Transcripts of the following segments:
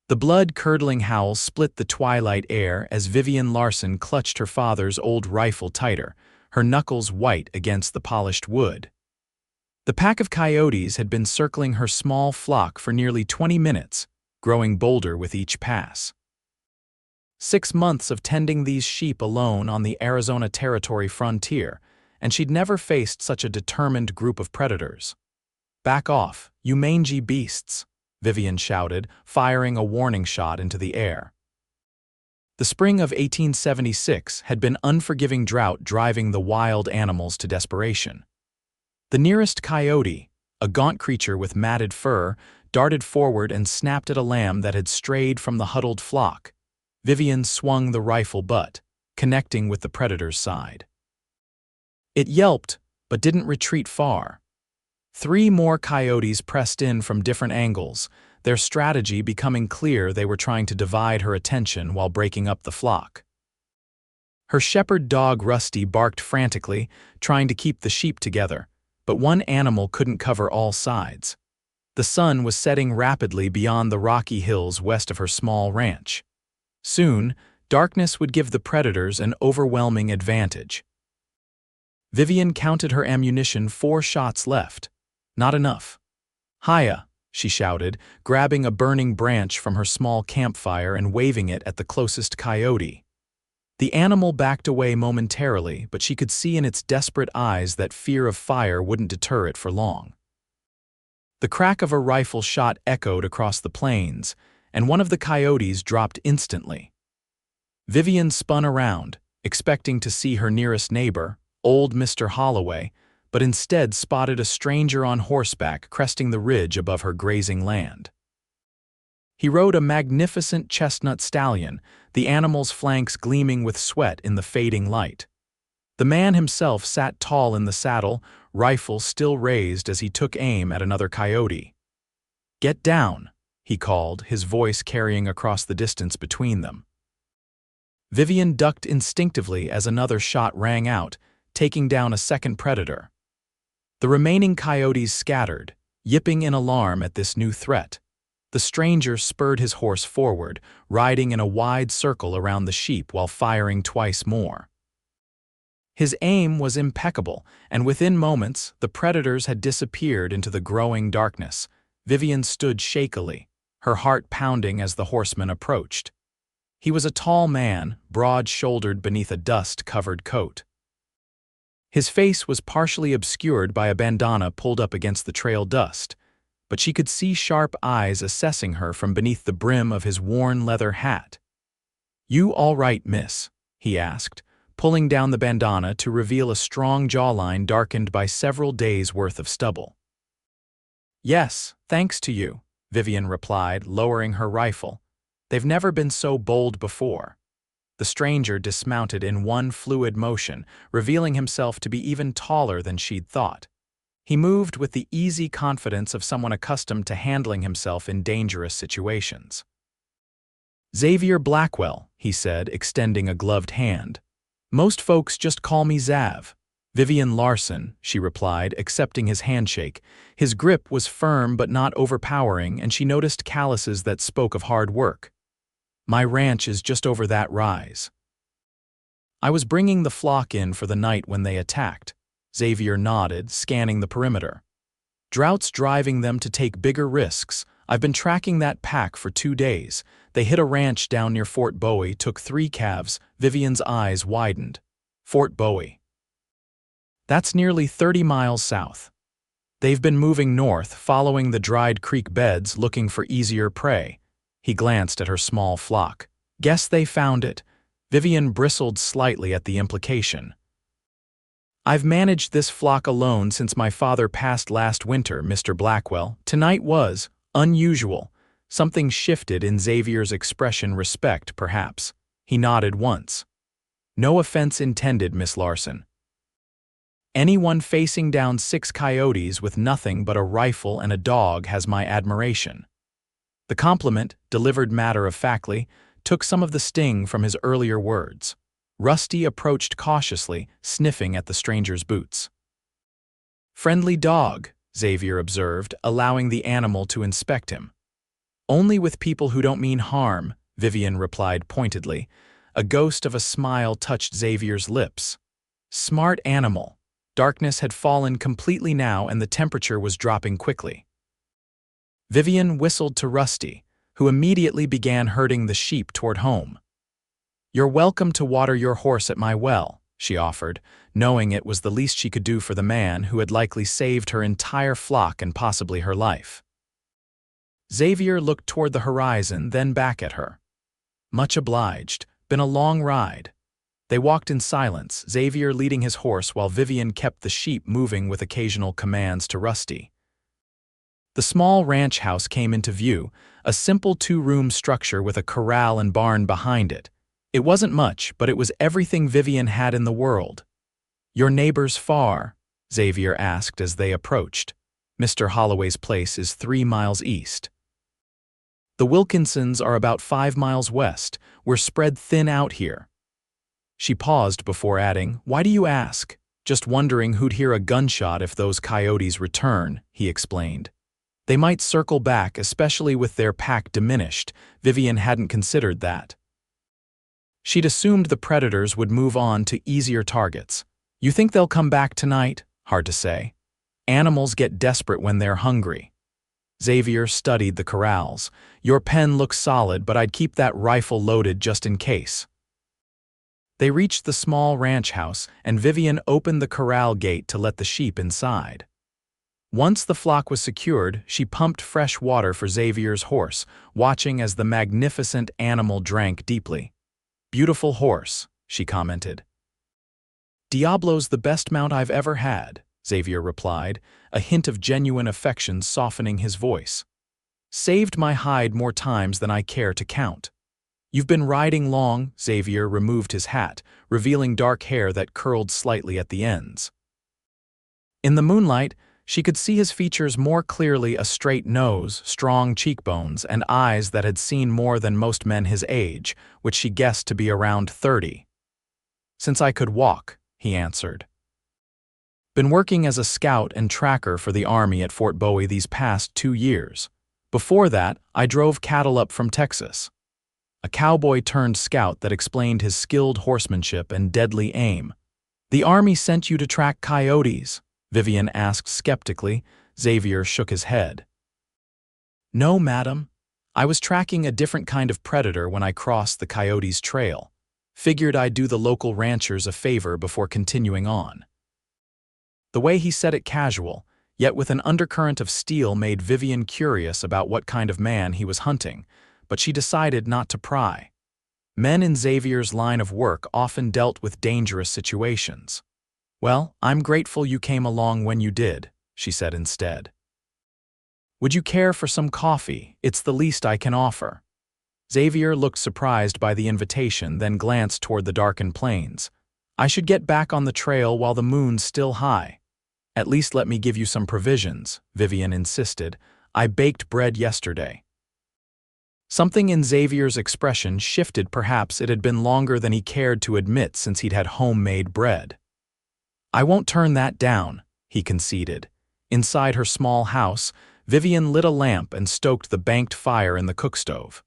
The blood-curdling howl split the twilight air as Vivian Larson clutched her father's old rifle tighter, her knuckles white against the polished wood. The pack of coyotes had been circling her small flock for nearly 20 minutes, growing bolder with each pass. 6 months of tending these sheep alone on the Arizona Territory frontier, and she'd never faced such a determined group of predators. "Back off, you mangy beasts," Vivian shouted, firing a warning shot into the air. The spring of 1876 had been unforgiving drought driving the wild animals to desperation. The nearest coyote, a gaunt creature with matted fur, darted forward and snapped at a lamb that had strayed from the huddled flock. Vivian swung the rifle butt, connecting with the predator's side. It yelped, but didn't retreat far. 3 more coyotes pressed in from different angles, their strategy becoming clear. They were trying to divide her attention while breaking up the flock. Her shepherd dog Rusty barked frantically, trying to keep the sheep together, but one animal couldn't cover all sides. The sun was setting rapidly beyond the rocky hills west of her small ranch. Soon, darkness would give the predators an overwhelming advantage. Vivian counted her ammunition, 4 shots left. Not enough. "Hiya," she shouted, grabbing a burning branch from her small campfire and waving it at the closest coyote. The animal backed away momentarily, but she could see in its desperate eyes that fear of fire wouldn't deter it for long. The crack of a rifle shot echoed across the plains, and one of the coyotes dropped instantly. Vivian spun around, expecting to see her nearest neighbor, old Mr. Holloway, but instead spotted a stranger on horseback cresting the ridge above her grazing land. He rode a magnificent chestnut stallion, the animal's flanks gleaming with sweat in the fading light. The man himself sat tall in the saddle, rifle still raised as he took aim at another coyote. "Get down," he called, his voice carrying across the distance between them. Vivian ducked instinctively as another shot rang out, taking down a second predator. The remaining coyotes scattered, yipping in alarm at this new threat. The stranger spurred his horse forward, riding in a wide circle around the sheep while firing twice more. His aim was impeccable, and within moments, the predators had disappeared into the growing darkness. Vivian stood shakily, her heart pounding as the horseman approached. He was a tall man, broad-shouldered beneath a dust-covered coat. His face was partially obscured by a bandana pulled up against the trail dust, but she could see sharp eyes assessing her from beneath the brim of his worn leather hat. "You all right, miss?" he asked, pulling down the bandana to reveal a strong jawline darkened by several days' worth of stubble. "Yes, thanks to you," Vivian replied, lowering her rifle. "They've never been so bold before." The stranger dismounted in one fluid motion, revealing himself to be even taller than she'd thought. He moved with the easy confidence of someone accustomed to handling himself in dangerous situations. "Xavier Blackwell," he said, extending a gloved hand. "Most folks just call me Zav." "Vivian Larson," she replied, accepting his handshake. His grip was firm but not overpowering, and she noticed calluses that spoke of hard work. "My ranch is just over that rise." "I was bringing the flock in for the night when they attacked." Xavier nodded, scanning the perimeter. "Drought's driving them to take bigger risks. I've been tracking that pack for 2 days. They hit a ranch down near Fort Bowie, took 3 calves." Vivian's eyes widened. "Fort Bowie. That's nearly 30 miles south. They've been moving north, following the dried creek beds, looking for easier prey." He glanced at her small flock. "Guess they found it." Vivian bristled slightly at the implication. "I've managed this flock alone since my father passed last winter, Mr. Blackwell. Tonight was unusual." Something shifted in Xavier's expression. "Respect, perhaps." He nodded once. "No offense intended, Miss Larson. Anyone facing down 6 coyotes with nothing but a rifle and a dog has my admiration." The compliment, delivered matter-of-factly, took some of the sting from his earlier words. Rusty approached cautiously, sniffing at the stranger's boots. "Friendly dog," Xavier observed, allowing the animal to inspect him. Only with people who don't mean harm, Vivian replied pointedly. A ghost of a smile touched Xavier's lips. Smart animal. Darkness had fallen completely now and the temperature was dropping quickly. Vivian whistled to Rusty, who immediately began herding the sheep toward home. "You're welcome to water your horse at my well," she offered, knowing it was the least she could do for the man who had likely saved her entire flock and possibly her life. Xavier looked toward the horizon, then back at her. "Much obliged. Been a long ride." They walked in silence, Xavier leading his horse while Vivian kept the sheep moving with occasional commands to Rusty. The small ranch house came into view, a simple two-room structure with a corral and barn behind it. It wasn't much, but it was everything Vivian had in the world. "Your neighbors far?" Xavier asked as they approached. "Mr. Holloway's place is 3 miles east." "The Wilkinsons are about 5 miles west. We're spread thin out here." She paused before adding, "Why do you ask?" "Just wondering who'd hear a gunshot if those coyotes return," he explained. "They might circle back, especially with their pack diminished." Vivian hadn't considered that. She'd assumed the predators would move on to easier targets. "You think they'll come back tonight?" "Hard to say. Animals get desperate when they're hungry." Xavier studied the corrals. "Your pen looks solid, but I'd keep that rifle loaded just in case." They reached the small ranch house, and Vivian opened the corral gate to let the sheep inside. Once the flock was secured, she pumped fresh water for Xavier's horse, watching as the magnificent animal drank deeply. "Beautiful horse," she commented. "Diablo's the best mount I've ever had," Xavier replied, a hint of genuine affection softening his voice. "Saved my hide more times than I care to count." "You've been riding long." Xavier removed his hat, revealing dark hair that curled slightly at the ends. In the moonlight, she could see his features more clearly: a straight nose, strong cheekbones, and eyes that had seen more than most men his age, which she guessed to be around 30. "Since I could walk," he answered. "Been working as a scout and tracker for the Army at Fort Bowie these past 2 years. Before that, I drove cattle up from Texas." A cowboy turned scout that explained his skilled horsemanship and deadly aim. "The Army sent you to track coyotes?" Vivian asked skeptically. Xavier shook his head. "No, madam. I was tracking a different kind of predator when I crossed the Coyotes' trail. Figured I'd do the local ranchers a favor before continuing on." The way he said it casual, yet with an undercurrent of steel, made Vivian curious about what kind of man he was hunting, but she decided not to pry. Men in Xavier's line of work often dealt with dangerous situations. "Well, I'm grateful you came along when you did," she said instead. "Would you care for some coffee? It's the least I can offer." Xavier looked surprised by the invitation, then glanced toward the darkened plains. "I should get back on the trail while the moon's still high." "At least let me give you some provisions," Vivian insisted. "I baked bread yesterday." Something in Xavier's expression shifted. Perhaps it had been longer than he cared to admit since he'd had homemade bread. "I won't turn that down," he conceded. Inside her small house, Vivian lit a lamp and stoked the banked fire in the cookstove.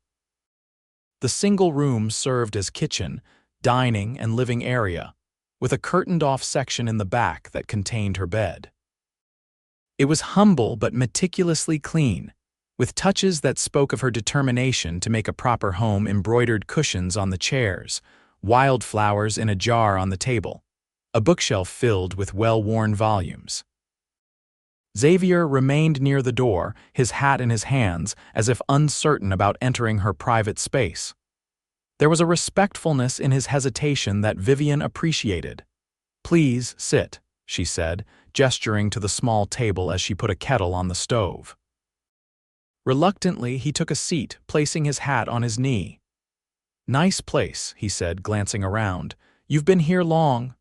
The single room served as kitchen, dining, and living area, with a curtained-off section in the back that contained her bed. It was humble but meticulously clean, with touches that spoke of her determination to make a proper home: embroidered cushions on the chairs, wildflowers in a jar on the table, a bookshelf filled with well-worn volumes. Xavier remained near the door, his hat in his hands, as if uncertain about entering her private space. There was a respectfulness in his hesitation that Vivian appreciated. "Please sit," she said, gesturing to the small table as she put a kettle on the stove. Reluctantly, he took a seat, placing his hat on his knee. "Nice place," he said, glancing around. "You've been here long?"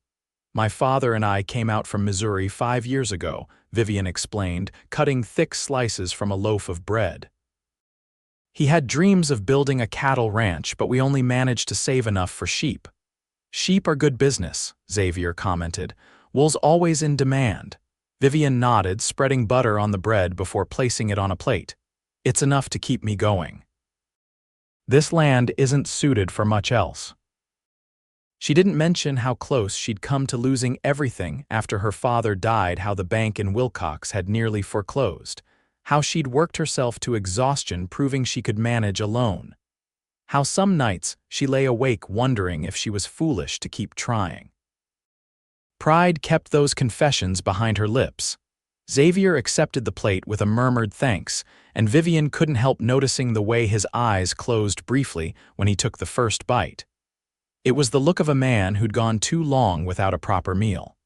"My father and I came out from Missouri 5 years ago," Vivian explained, cutting thick slices from a loaf of bread. "He had dreams of building a cattle ranch, but we only managed to save enough for sheep." "Sheep are good business," Xavier commented. "Wool's always in demand." Vivian nodded, spreading butter on the bread before placing it on a plate. It's enough to keep me going. This land isn't suited for much else. She didn't mention how close she'd come to losing everything after her father died, how the bank in Wilcox had nearly foreclosed, how she'd worked herself to exhaustion proving she could manage alone, how some nights she lay awake wondering if she was foolish to keep trying. Pride kept those confessions behind her lips. Xavier accepted the plate with a murmured thanks, and Vivian couldn't help noticing the way his eyes closed briefly when he took the first bite. It was the look of a man who'd gone too long without a proper meal.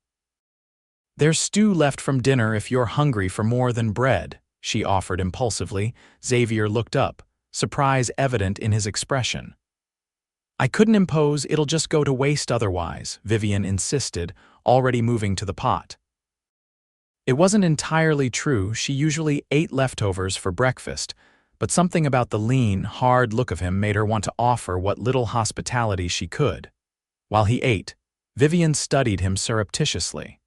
"There's stew left from dinner if you're hungry for more than bread," she offered impulsively. Xavier looked up, surprise evident in his expression. "I couldn't impose, it'll just go to waste otherwise," Vivian insisted, already moving to the pot. It wasn't entirely true. She usually ate leftovers for breakfast, but something about the lean, hard look of him made her want to offer what little hospitality she could. While he ate, Vivian studied him surreptitiously.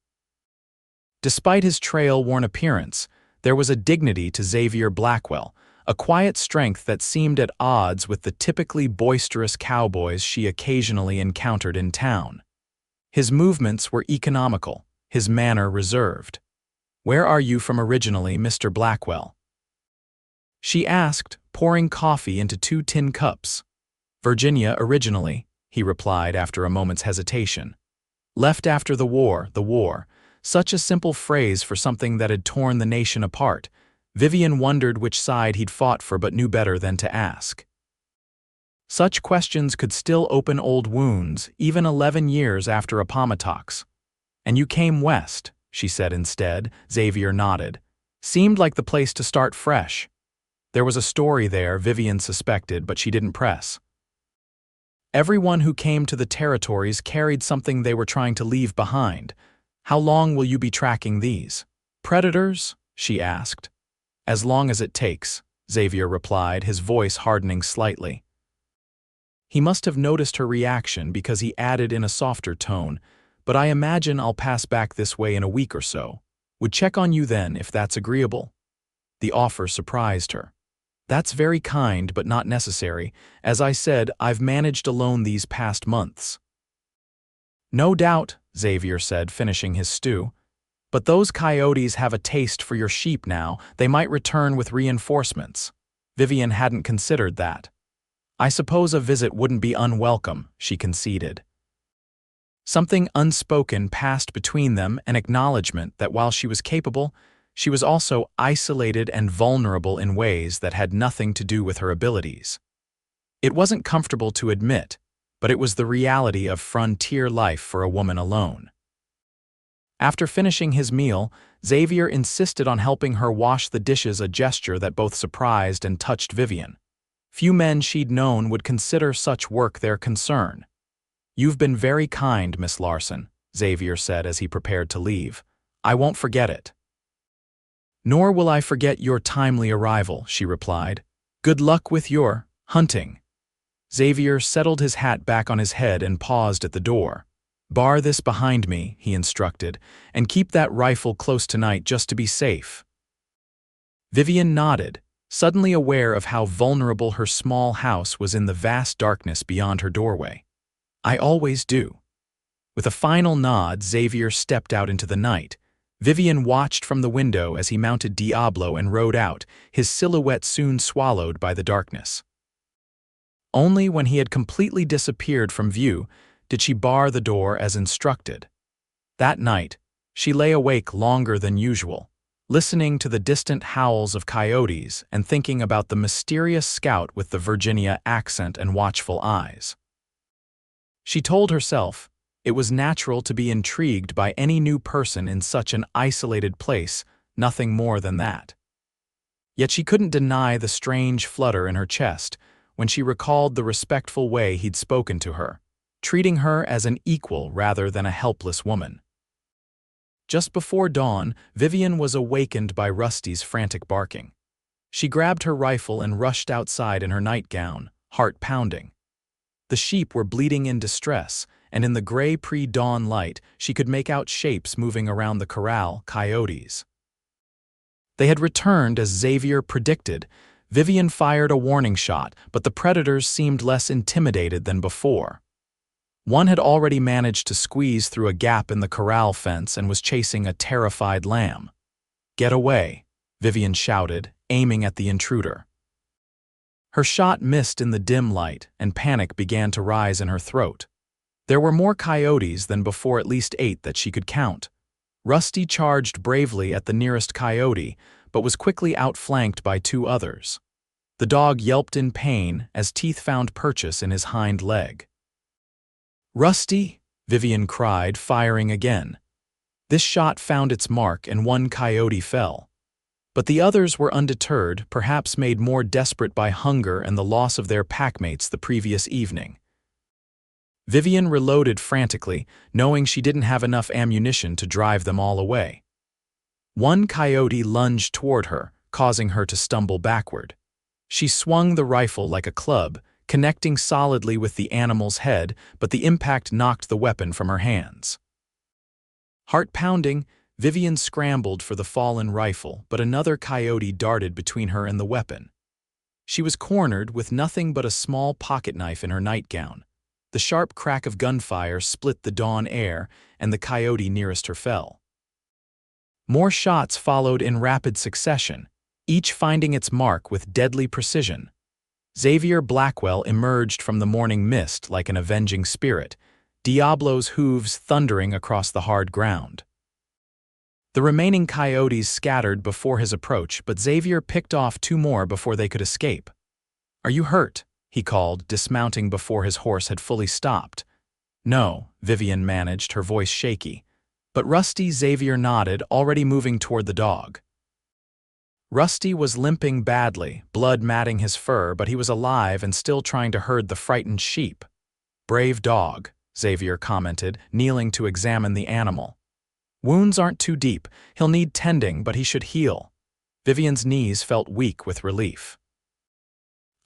Despite his trail-worn appearance, there was a dignity to Xavier Blackwell, a quiet strength that seemed at odds with the typically boisterous cowboys she occasionally encountered in town. His movements were economical, his manner reserved. "Where are you from originally, Mr. Blackwell?" she asked, pouring coffee into 2 tin cups. "Virginia originally," he replied after a moment's hesitation. "Left after the war. Such a simple phrase for something that had torn the nation apart. Vivian wondered which side he'd fought for but knew better than to ask. Such questions could still open old wounds, even 11 years after Appomattox. "And you came west," she said instead. Xavier nodded. "Seemed like the place to start fresh." There was a story there, Vivian suspected, but she didn't press. Everyone who came to the territories carried something they were trying to leave behind. "How long will you be tracking these predators?" she asked. "As long as it takes," Xavier replied, his voice hardening slightly. He must have noticed her reaction because he added in a softer tone, "But I imagine I'll pass back this way in a week or so. Would check on you then, if that's agreeable." The offer surprised her. "That's very kind, but not necessary. As I said, I've managed alone these past months." "No doubt," Xavier said, finishing his stew. "But those coyotes have a taste for your sheep now. They might return with reinforcements." Vivian hadn't considered that. "I suppose a visit wouldn't be unwelcome," she conceded. Something unspoken passed between them, an acknowledgement that while she was capable, she was also isolated and vulnerable in ways that had nothing to do with her abilities. It wasn't comfortable to admit, but it was the reality of frontier life for a woman alone. After finishing his meal, Xavier insisted on helping her wash the dishes, a gesture that both surprised and touched Vivian. Few men she'd known would consider such work their concern. "You've been very kind, Miss Larson," Xavier said as he prepared to leave. "I won't forget it." "Nor will I forget your timely arrival," she replied. "Good luck with your hunting." Xavier settled his hat back on his head and paused at the door. "Bar this behind me," he instructed, "and keep that rifle close tonight just to be safe." Vivian nodded, suddenly aware of how vulnerable her small house was in the vast darkness beyond her doorway. "I always do." With a final nod, Xavier stepped out into the night. Vivian watched from the window as he mounted Diablo and rode out, his silhouette soon swallowed by the darkness. Only when he had completely disappeared from view did she bar the door as instructed. That night, she lay awake longer than usual, listening to the distant howls of coyotes and thinking about the mysterious scout with the Virginia accent and watchful eyes. She told herself it was natural to be intrigued by any new person in such an isolated place, nothing more than that. Yet she couldn't deny the strange flutter in her chest when she recalled the respectful way he'd spoken to her, treating her as an equal rather than a helpless woman. Just before dawn, Vivian was awakened by Rusty's frantic barking. She grabbed her rifle and rushed outside in her nightgown, heart pounding. The sheep were bleating in distress, and in the gray pre-dawn light, she could make out shapes moving around the corral, coyotes. They had returned as Xavier predicted, Vivian fired a warning shot, but the predators seemed less intimidated than before. One had already managed to squeeze through a gap in the corral fence and was chasing a terrified lamb. "Get away," Vivian shouted, aiming at the intruder. Her shot missed in the dim light, and panic began to rise in her throat. There were more coyotes than before, at least 8 that she could count. Rusty charged bravely at the nearest coyote, but was quickly outflanked by 2 others. The dog yelped in pain as teeth found purchase in his hind leg. "Rusty!" Vivian cried, firing again. This shot found its mark and 1 coyote fell. But the others were undeterred, perhaps made more desperate by hunger and the loss of their packmates the previous evening. Vivian reloaded frantically, knowing she didn't have enough ammunition to drive them all away. 1 coyote lunged toward her, causing her to stumble backward. She swung the rifle like a club, connecting solidly with the animal's head, but the impact knocked the weapon from her hands. Heart pounding, Vivian scrambled for the fallen rifle, but another coyote darted between her and the weapon. She was cornered with nothing but a small pocketknife in her nightgown. The sharp crack of gunfire split the dawn air, and the coyote nearest her fell. More shots followed in rapid succession, each finding its mark with deadly precision. Xavier Blackwell emerged from the morning mist like an avenging spirit, Diablo's hooves thundering across the hard ground. The remaining coyotes scattered before his approach, but Xavier picked off 2 more before they could escape. "Are you hurt?" he called, dismounting before his horse had fully stopped. "No," Vivian managed, her voice shaky. But Rusty, Xavier nodded, already moving toward the dog. Rusty was limping badly, blood matting his fur, but he was alive and still trying to herd the frightened sheep. "Brave dog," Xavier commented, kneeling to examine the animal. "Wounds aren't too deep. He'll need tending, but he should heal." Vivian's knees felt weak with relief.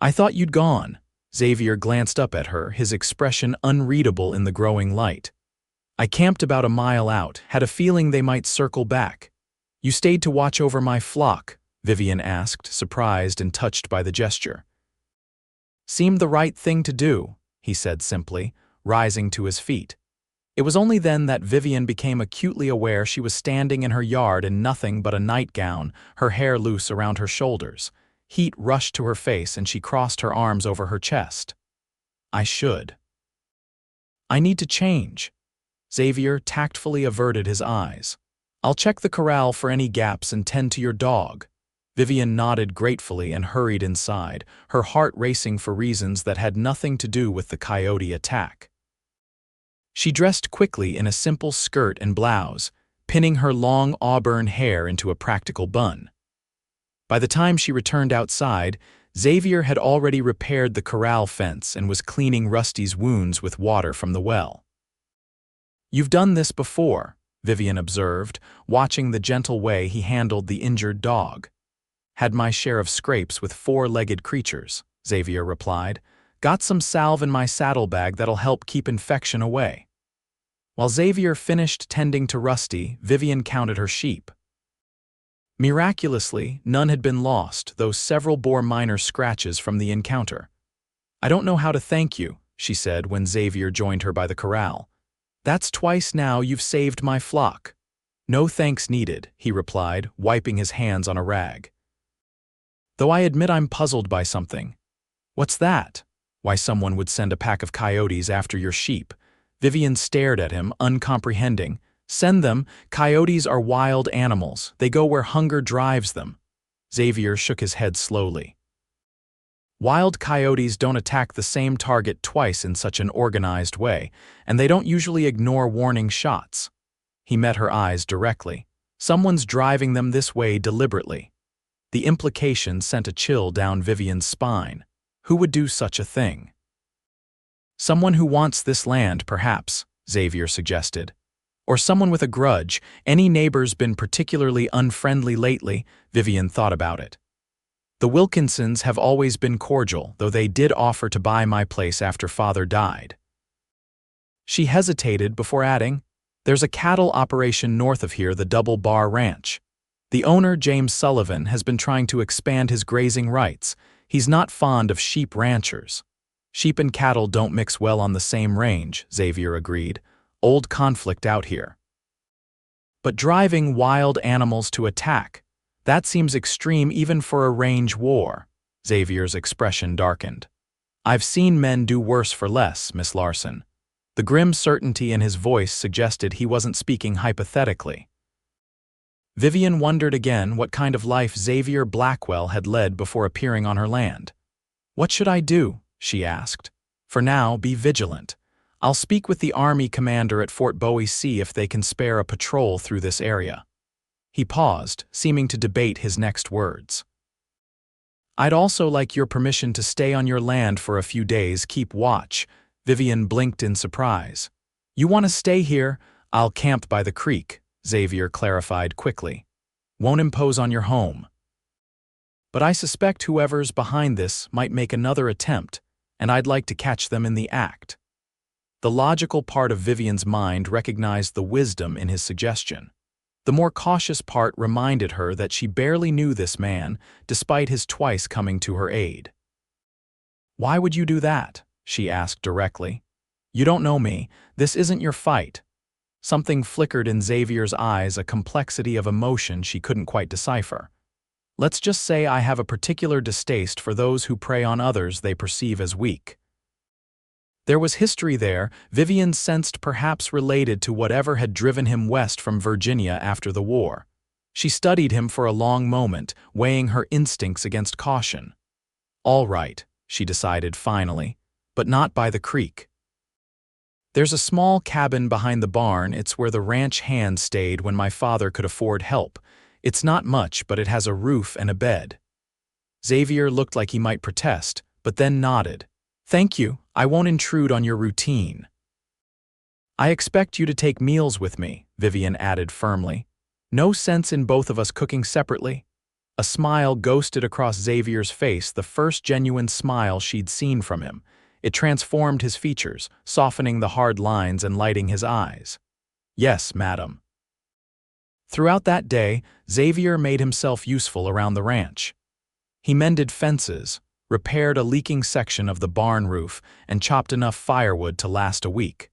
"I thought you'd gone." Xavier glanced up at her, his expression unreadable in the growing light. "I camped about a mile out, had a feeling they might circle back." "You stayed to watch over my flock?" Vivian asked, surprised and touched by the gesture. "Seemed the right thing to do," he said simply, rising to his feet. It was only then that Vivian became acutely aware she was standing in her yard in nothing but a nightgown, her hair loose around her shoulders. Heat rushed to her face and she crossed her arms over her chest. "I need to change." Xavier tactfully averted his eyes. "I'll check the corral for any gaps and tend to your dog." Vivian nodded gratefully and hurried inside, her heart racing for reasons that had nothing to do with the coyote attack. She dressed quickly in a simple skirt and blouse, pinning her long auburn hair into a practical bun. By the time she returned outside, Xavier had already repaired the corral fence and was cleaning Rusty's wounds with water from the well. "You've done this before," Vivian observed, watching the gentle way he handled the injured dog. "Had my share of scrapes with 4-legged creatures," Xavier replied. "Got some salve in my saddlebag that'll help keep infection away." While Xavier finished tending to Rusty, Vivian counted her sheep. Miraculously, none had been lost, though several bore minor scratches from the encounter. "I don't know how to thank you," she said when Xavier joined her by the corral. "That's twice now you've saved my flock." "No thanks needed," he replied, wiping his hands on a rag. "Though I admit I'm puzzled by something." "What's that?" "Why someone would send a pack of coyotes after your sheep." Vivian stared at him, uncomprehending. "Send them. Coyotes are wild animals. They go where hunger drives them." Xavier shook his head slowly. "Wild coyotes don't attack the same target twice in such an organized way, and they don't usually ignore warning shots." He met her eyes directly. "Someone's driving them this way deliberately." The implication sent a chill down Vivian's spine. Who would do such a thing? "Someone who wants this land, perhaps," Xavier suggested. "Or someone with a grudge. Any neighbors been particularly unfriendly lately?" Vivian thought about it. "The Wilkinsons have always been cordial, though they did offer to buy my place after Father died." She hesitated before adding, "There's a cattle operation north of here, the Double Bar Ranch." The owner, James Sullivan, has been trying to expand his grazing rights. He's not fond of sheep ranchers. Sheep and cattle don't mix well on the same range, Xavier agreed. Old conflict out here. But driving wild animals to attack, that seems extreme even for a range war. Xavier's expression darkened. I've seen men do worse for less, Miss Larson. The grim certainty in his voice suggested he wasn't speaking hypothetically. Vivian wondered again what kind of life Xavier Blackwell had led before appearing on her land. What should I do? She asked. For now, be vigilant. I'll speak with the Army commander at Fort Bowie, see if they can spare a patrol through this area. He paused, seeming to debate his next words. I'd also like your permission to stay on your land for a few days, keep watch. Vivian blinked in surprise. You want to stay here? I'll camp by the creek, Xavier clarified quickly. Won't impose on your home. But I suspect whoever's behind this might make another attempt, and I'd like to catch them in the act. The logical part of Vivian's mind recognized the wisdom in his suggestion. The more cautious part reminded her that she barely knew this man, despite his twice coming to her aid. Why would you do that? She asked directly. You don't know me. This isn't your fight. Something flickered in Xavier's eyes, a complexity of emotion she couldn't quite decipher. Let's just say I have a particular distaste for those who prey on others they perceive as weak. There was history there, Vivian sensed, perhaps related to whatever had driven him west from Virginia after the war. She studied him for a long moment, weighing her instincts against caution. All right, she decided finally, but not by the creek. There's a small cabin behind the barn. It's where the ranch hand stayed when my father could afford help. It's not much, but it has a roof and a bed. Xavier looked like he might protest, but then nodded. Thank you, I won't intrude on your routine. I expect you to take meals with me, Vivian added firmly. No sense in both of us cooking separately? A smile ghosted across Xavier's face, the first genuine smile she'd seen from him. It transformed his features, softening the hard lines and lighting his eyes. Yes, madam. Throughout that day, Xavier made himself useful around the ranch. He mended fences, repaired a leaking section of the barn roof, and chopped enough firewood to last a week.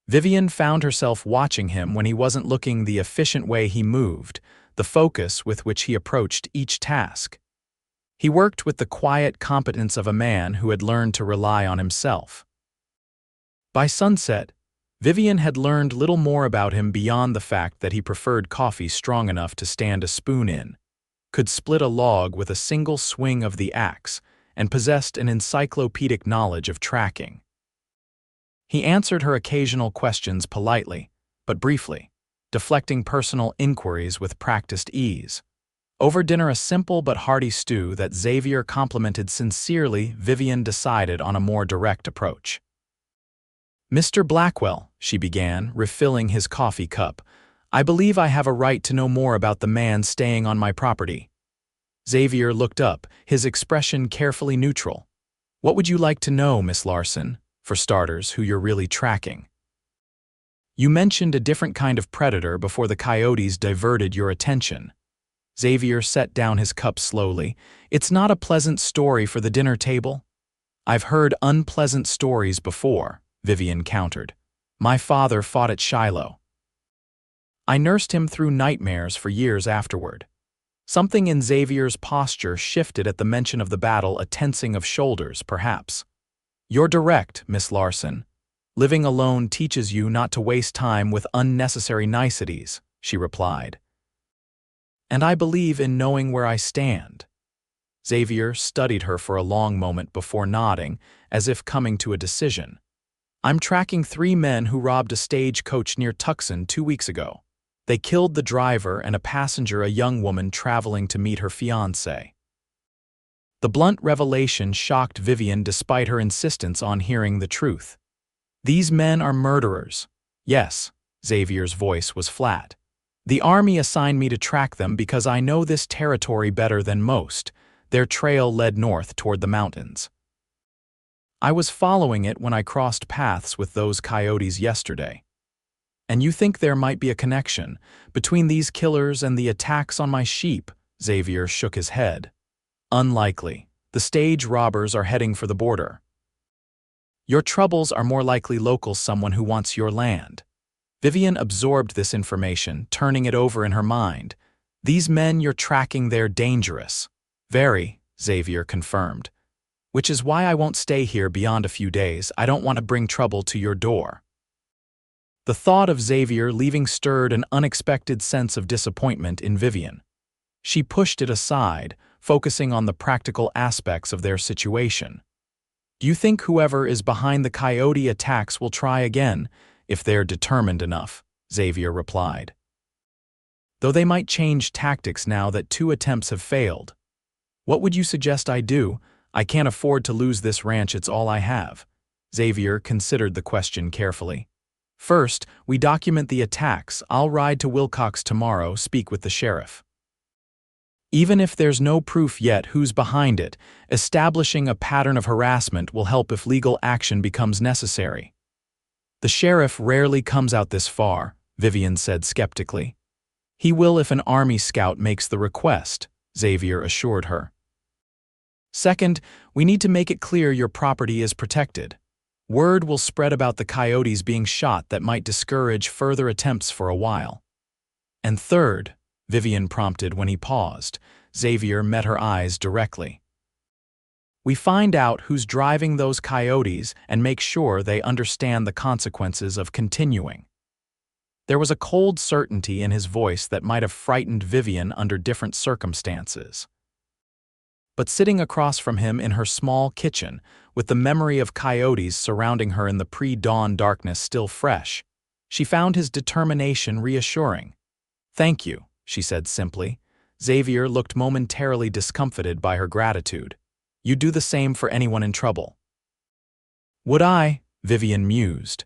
Vivian found herself watching him when he wasn't looking, the efficient way he moved, the focus with which he approached each task. He worked with the quiet competence of a man who had learned to rely on himself. By sunset, Vivian had learned little more about him beyond the fact that he preferred coffee strong enough to stand a spoon in, could split a log with a single swing of the axe, and possessed an encyclopedic knowledge of tracking. He answered her occasional questions politely, but briefly, deflecting personal inquiries with practiced ease. Over dinner, a simple but hearty stew that Xavier complimented sincerely, Vivian decided on a more direct approach. Mr. Blackwell, she began, refilling his coffee cup, I believe I have a right to know more about the man staying on my property. Xavier looked up, his expression carefully neutral. What would you like to know, Miss Larson? For starters, who you're really tracking. You mentioned a different kind of predator before the Coyotes diverted your attention. Xavier set down his cup slowly. It's not a pleasant story for the dinner table. I've heard unpleasant stories before, Vivian countered. My father fought at Shiloh. I nursed him through nightmares for years afterward. Something in Xavier's posture shifted at the mention of the battle, a tensing of shoulders, perhaps. You're direct, Miss Larson. Living alone teaches you not to waste time with unnecessary niceties, she replied. And I believe in knowing where I stand. Xavier studied her for a long moment before nodding, as if coming to a decision. I'm tracking 3 men who robbed a stagecoach near Tucson 2 weeks ago. They killed the driver and a passenger, a young woman traveling to meet her fiancé. The blunt revelation shocked Vivian despite her insistence on hearing the truth. These men are murderers. Yes, Xavier's voice was flat. The Army assigned me to track them because I know this territory better than most. Their trail led north toward the mountains. I was following it when I crossed paths with those coyotes yesterday. And you think there might be a connection between these killers and the attacks on my sheep? Xavier shook his head. Unlikely. The stage robbers are heading for the border. Your troubles are more likely local, someone who wants your land. Vivian absorbed this information, turning it over in her mind. These men you're tracking, they're dangerous. Very, Xavier confirmed. Which is why I won't stay here beyond a few days. I don't want to bring trouble to your door. The thought of Xavier leaving stirred an unexpected sense of disappointment in Vivian. She pushed it aside, focusing on the practical aspects of their situation. Do you think whoever is behind the Coyote attacks will try again, if they're determined enough? Xavier replied. Though they might change tactics now that 2 attempts have failed. What would you suggest I do? I can't afford to lose this ranch, it's all I have. Xavier considered the question carefully. First, we document the attacks. I'll ride to Wilcox tomorrow, speak with the sheriff. Even if there's no proof yet who's behind it, establishing a pattern of harassment will help if legal action becomes necessary. The sheriff rarely comes out this far, Vivian said skeptically. He will if an Army scout makes the request, Xavier assured her. Second, we need to make it clear your property is protected. Word will spread about the Coyotes being shot that might discourage further attempts for a while. And third, Vivian prompted when he paused. Xavier met her eyes directly. We find out who's driving those Coyotes and make sure they understand the consequences of continuing. There was a cold certainty in his voice that might have frightened Vivian under different circumstances. But sitting across from him in her small kitchen, with the memory of Coyotes surrounding her in the pre-dawn darkness still fresh, she found his determination reassuring. Thank you, she said simply. Xavier looked momentarily discomfited by her gratitude. You'd do the same for anyone in trouble. Would I? Vivian mused.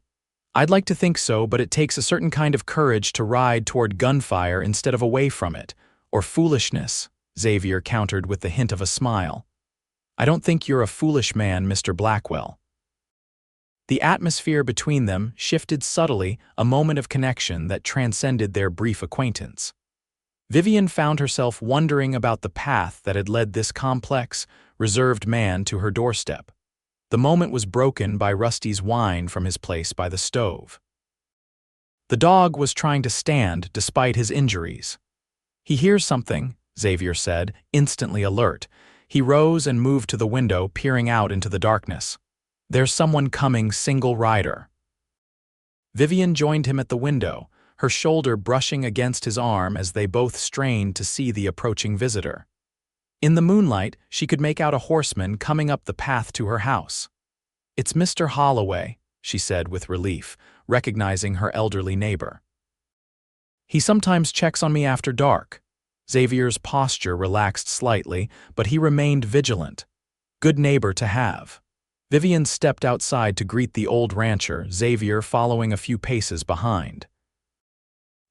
I'd like to think so, but it takes a certain kind of courage to ride toward gunfire instead of away from it, or foolishness, Xavier countered with the hint of a smile. I don't think you're a foolish man, Mr. Blackwell. The atmosphere between them shifted subtly, a moment of connection that transcended their brief acquaintance. Vivian found herself wondering about the path that had led this complex, reserved man to her doorstep. The moment was broken by Rusty's whine from his place by the stove. The dog was trying to stand despite his injuries. He hears something, Xavier said, instantly alert. He rose and moved to the window, peering out into the darkness. There's someone coming, single rider. Vivian joined him at the window, her shoulder brushing against his arm as they both strained to see the approaching visitor. In the moonlight, she could make out a horseman coming up the path to her house. It's Mr. Holloway, she said with relief, recognizing her elderly neighbor. He sometimes checks on me after dark. Xavier's posture relaxed slightly, but he remained vigilant. Good neighbor to have. Vivian stepped outside to greet the old rancher, Xavier following a few paces behind.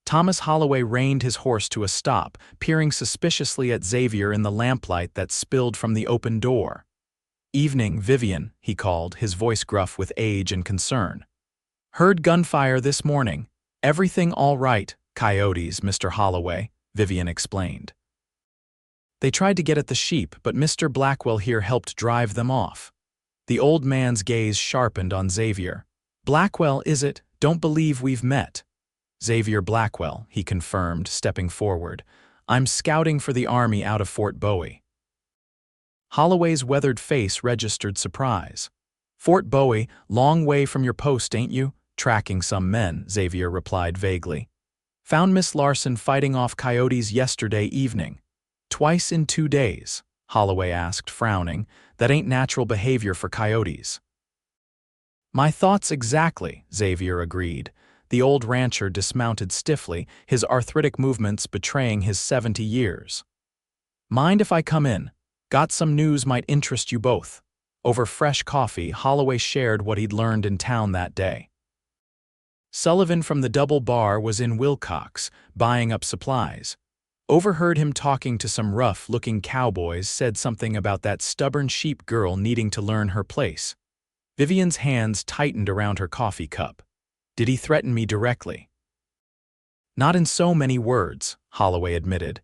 Thomas Holloway reined his horse to a stop, peering suspiciously at Xavier in the lamplight that spilled from the open door. Evening, Vivian, he called, his voice gruff with age and concern. Heard gunfire this morning. Everything all right, Coyotes, Mr. Holloway, Vivian explained. They tried to get at the sheep, but Mr. Blackwell here helped drive them off. The old man's gaze sharpened on Xavier. Blackwell, is it? Don't believe we've met. Xavier Blackwell, he confirmed, stepping forward. I'm scouting for the Army out of Fort Bowie. Holloway's weathered face registered surprise. Fort Bowie, long way from your post, ain't you? Tracking some men, Xavier replied vaguely. Found Miss Larson fighting off Coyotes yesterday evening. Twice in 2 days, Holloway asked, frowning. That ain't natural behavior for Coyotes. My thoughts exactly, Xavier agreed. The old rancher dismounted stiffly, his arthritic movements betraying his 70 years. Mind if I come in? Got some news might interest you both. Over fresh coffee, Holloway shared what he'd learned in town that day. Sullivan from the Double Bar was in Wilcox, buying up supplies. Overheard him talking to some rough-looking cowboys, said something about that stubborn sheep girl needing to learn her place. Vivian's hands tightened around her coffee cup. Did he threaten me directly? Not in so many words, Holloway admitted.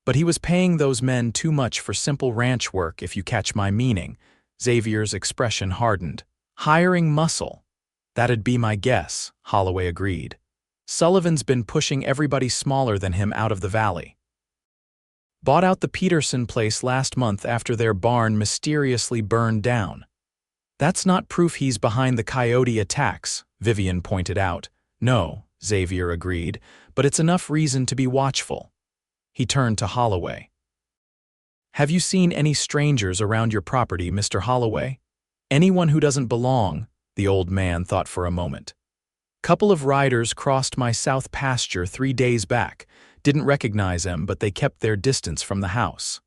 But he was paying those men too much for simple ranch work, if you catch my meaning. Xavier's expression hardened. Hiring muscle. That'd be my guess, Holloway agreed. Sullivan's been pushing everybody smaller than him out of the valley. Bought out the Peterson place last month after their barn mysteriously burned down. That's not proof he's behind the Coyote attacks, Vivian pointed out. No, Xavier agreed, but it's enough reason to be watchful. He turned to Holloway. Have you seen any strangers around your property, Mr. Holloway? Anyone who doesn't belong, the old man thought for a moment. Couple of riders crossed my south pasture 3 days back. Didn't recognize him, but they kept their distance from the house.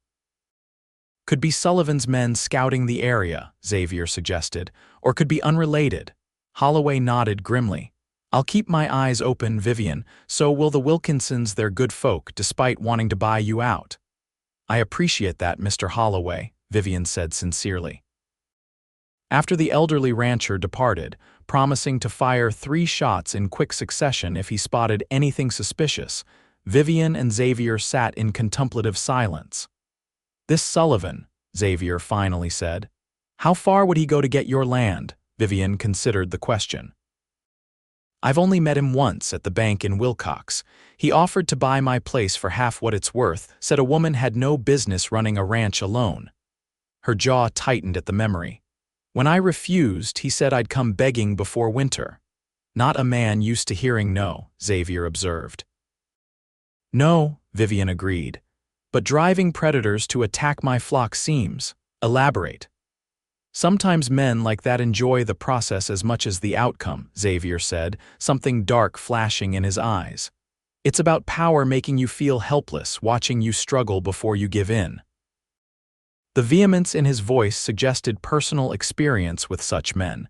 Could be Sullivan's men scouting the area, Xavier suggested, or could be unrelated. Holloway nodded grimly. I'll keep my eyes open, Vivian, so will the Wilkinsons. They're good folk, despite wanting to buy you out. I appreciate that, Mr. Holloway, Vivian said sincerely. After the elderly rancher departed, promising to fire 3 shots in quick succession if he spotted anything suspicious, Vivian and Xavier sat in contemplative silence. This Sullivan, Xavier finally said. How far would he go to get your land? Vivian considered the question. I've only met him once at the bank in Wilcox. He offered to buy my place for half what it's worth, said a woman had no business running a ranch alone. Her jaw tightened at the memory. When I refused, he said I'd come begging before winter. Not a man used to hearing no, Xavier observed. No, Vivian agreed. But driving predators to attack my flock seems. Elaborate. Sometimes men like that enjoy the process as much as the outcome, Xavier said, something dark flashing in his eyes. It's about power making you feel helpless, watching you struggle before you give in. The vehemence in his voice suggested personal experience with such men.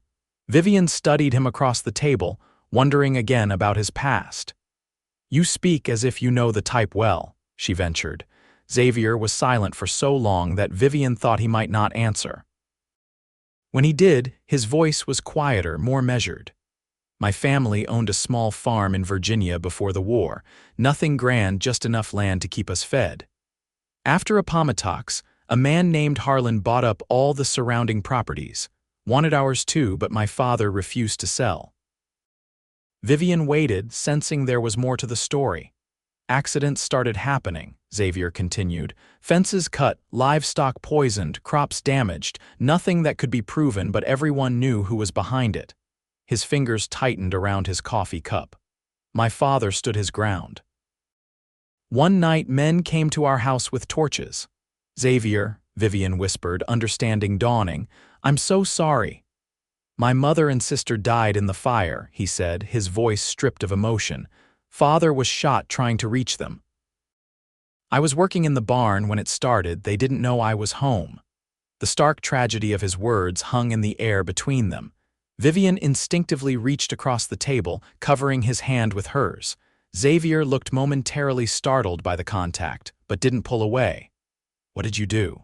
Vivian studied him across the table, wondering again about his past. You speak as if you know the type well, she ventured. Xavier was silent for so long that Vivian thought he might not answer. When he did, his voice was quieter, more measured. My family owned a small farm in Virginia before the war, nothing grand, just enough land to keep us fed. After Appomattox, a man named Harlan bought up all the surrounding properties, wanted ours too, but my father refused to sell. Vivian waited, sensing there was more to the story. Accidents started happening, Xavier continued. Fences cut, livestock poisoned, crops damaged, nothing that could be proven, but everyone knew who was behind it. His fingers tightened around his coffee cup. My father stood his ground. One night men came to our house with torches. Xavier, Vivian whispered, understanding dawning, I'm so sorry. My mother and sister died in the fire, he said, his voice stripped of emotion. Father was shot trying to reach them. I was working in the barn when it started. They didn't know I was home. The stark tragedy of his words hung in the air between them. Vivian instinctively reached across the table, covering his hand with hers. Xavier looked momentarily startled by the contact, but didn't pull away. What did you do?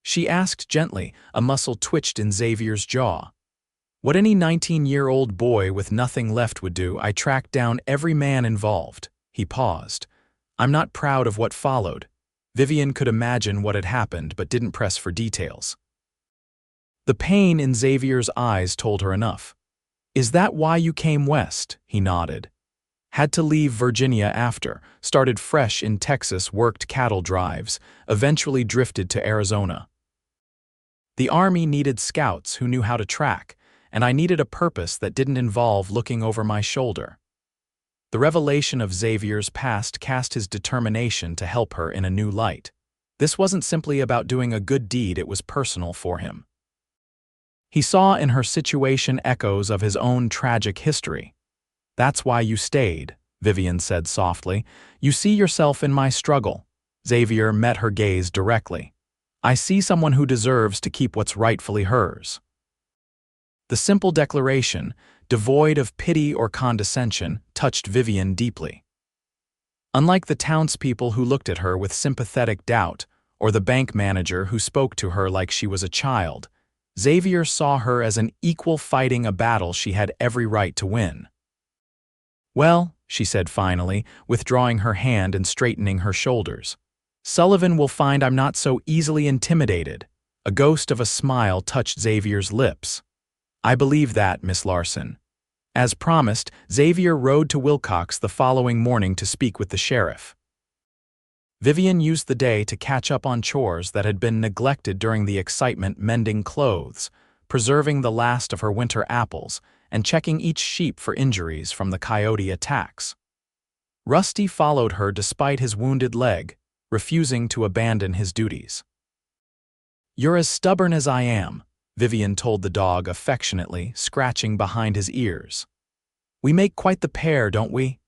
She asked gently. A muscle twitched in Xavier's jaw. What any 19-year-old boy with nothing left would do. I tracked down every man involved. He paused. I'm not proud of what followed. Vivian could imagine what had happened, but didn't press for details. The pain in Xavier's eyes told her enough. Is that why you came west? He nodded. Had to leave Virginia after, started fresh in Texas, worked cattle drives, eventually drifted to Arizona. The Army needed scouts who knew how to track, and I needed a purpose that didn't involve looking over my shoulder. The revelation of Xavier's past cast his determination to help her in a new light. This wasn't simply about doing a good deed, it was personal for him. He saw in her situation echoes of his own tragic history. That's why you stayed, Vivian said softly. You see yourself in my struggle. Xavier met her gaze directly. I see someone who deserves to keep what's rightfully hers. The simple declaration, devoid of pity or condescension, touched Vivian deeply. Unlike the townspeople who looked at her with sympathetic doubt, or the bank manager who spoke to her like she was a child, Xavier saw her as an equal fighting a battle she had every right to win. Well, she said finally, withdrawing her hand and straightening her shoulders. "Sullivan will find I'm not so easily intimidated." A ghost of a smile touched Xavier's lips. "I believe that, Miss Larson." As promised, Xavier rode to Wilcox the following morning to speak with the sheriff. Vivian used the day to catch up on chores that had been neglected during the excitement, mending clothes, preserving the last of her winter apples, and checking each sheep for injuries from the coyote attacks. Rusty followed her despite his wounded leg, refusing to abandon his duties. "You're as stubborn as I am," Vivian told the dog affectionately, scratching behind his ears. "We make quite the pair, don't we?"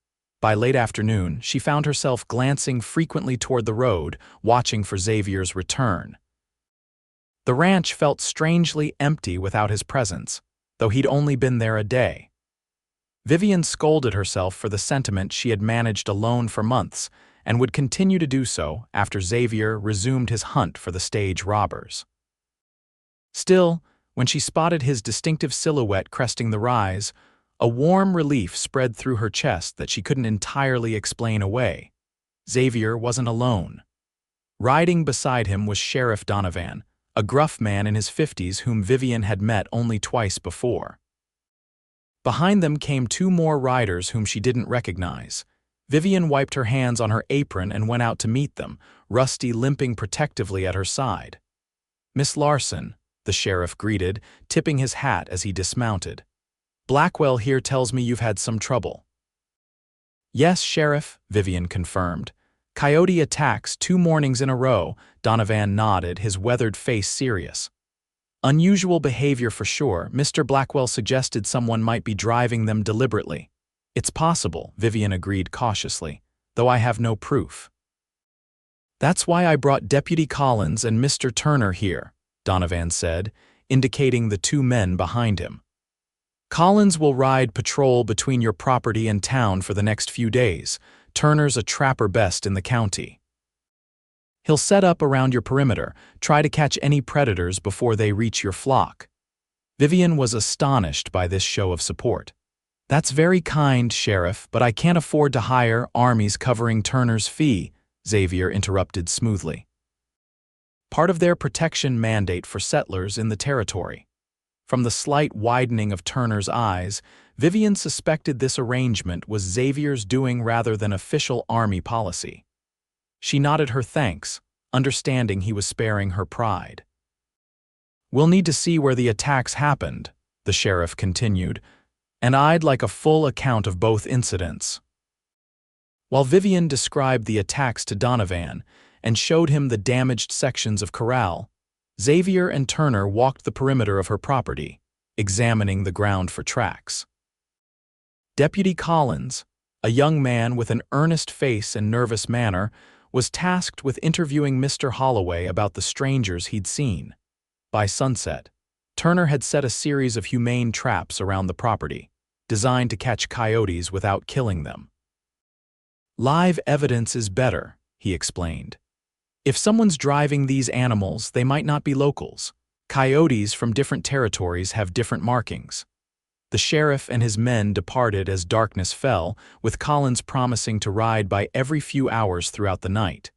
By late afternoon, she found herself glancing frequently toward the road, watching for Xavier's return. The ranch felt strangely empty without his presence, though he'd only been there a day. Vivian scolded herself for the sentiment she had managed alone for months, and would continue to do so after Xavier resumed his hunt for the stage robbers. Still, when she spotted his distinctive silhouette cresting the rise, a warm relief spread through her chest that she couldn't entirely explain away. Xavier wasn't alone. Riding beside him was Sheriff Donovan, a gruff man in his 50s whom Vivian had met only twice before. Behind them came two more riders whom she didn't recognize. Vivian wiped her hands on her apron and went out to meet them, Rusty limping protectively at her side. "Miss Larson," the sheriff greeted, tipping his hat as he dismounted. "Blackwell here tells me you've had some trouble." "Yes, Sheriff," Vivian confirmed. "Coyote attacks 2 mornings in a row," Donovan nodded, his weathered face serious. "Unusual behavior for sure. Mr. Blackwell suggested someone might be driving them deliberately." "It's possible," Vivian agreed cautiously, "though I have no proof." "That's why I brought Deputy Collins and Mr. Turner here," Donovan said, indicating the 2 men behind him. "Collins will ride patrol between your property and town for the next few days. Turner's a trapper best in the county. He'll set up around your perimeter, try to catch any predators before they reach your flock." Vivian was astonished by this show of support. "That's very kind, Sheriff, but I can't afford to hire armies covering Turner's fee," Xavier interrupted smoothly. "Part of their protection mandate for settlers in the territory." From the slight widening of Turner's eyes, Vivian suspected this arrangement was Xavier's doing rather than official army policy. She nodded her thanks, understanding he was sparing her pride. "We'll need to see where the attacks happened," the sheriff continued, "and I'd like a full account of both incidents." While Vivian described the attacks to Donovan and showed him the damaged sections of corral, Xavier and Turner walked the perimeter of her property, examining the ground for tracks. Deputy Collins, a young man with an earnest face and nervous manner, was tasked with interviewing Mr. Holloway about the strangers he'd seen. By sunset, Turner had set a series of humane traps around the property, designed to catch coyotes without killing them. "Live evidence is better," he explained. "If someone's driving these animals, they might not be locals. Coyotes from different territories have different markings." The sheriff and his men departed as darkness fell, with Collins promising to ride by every few hours throughout the night.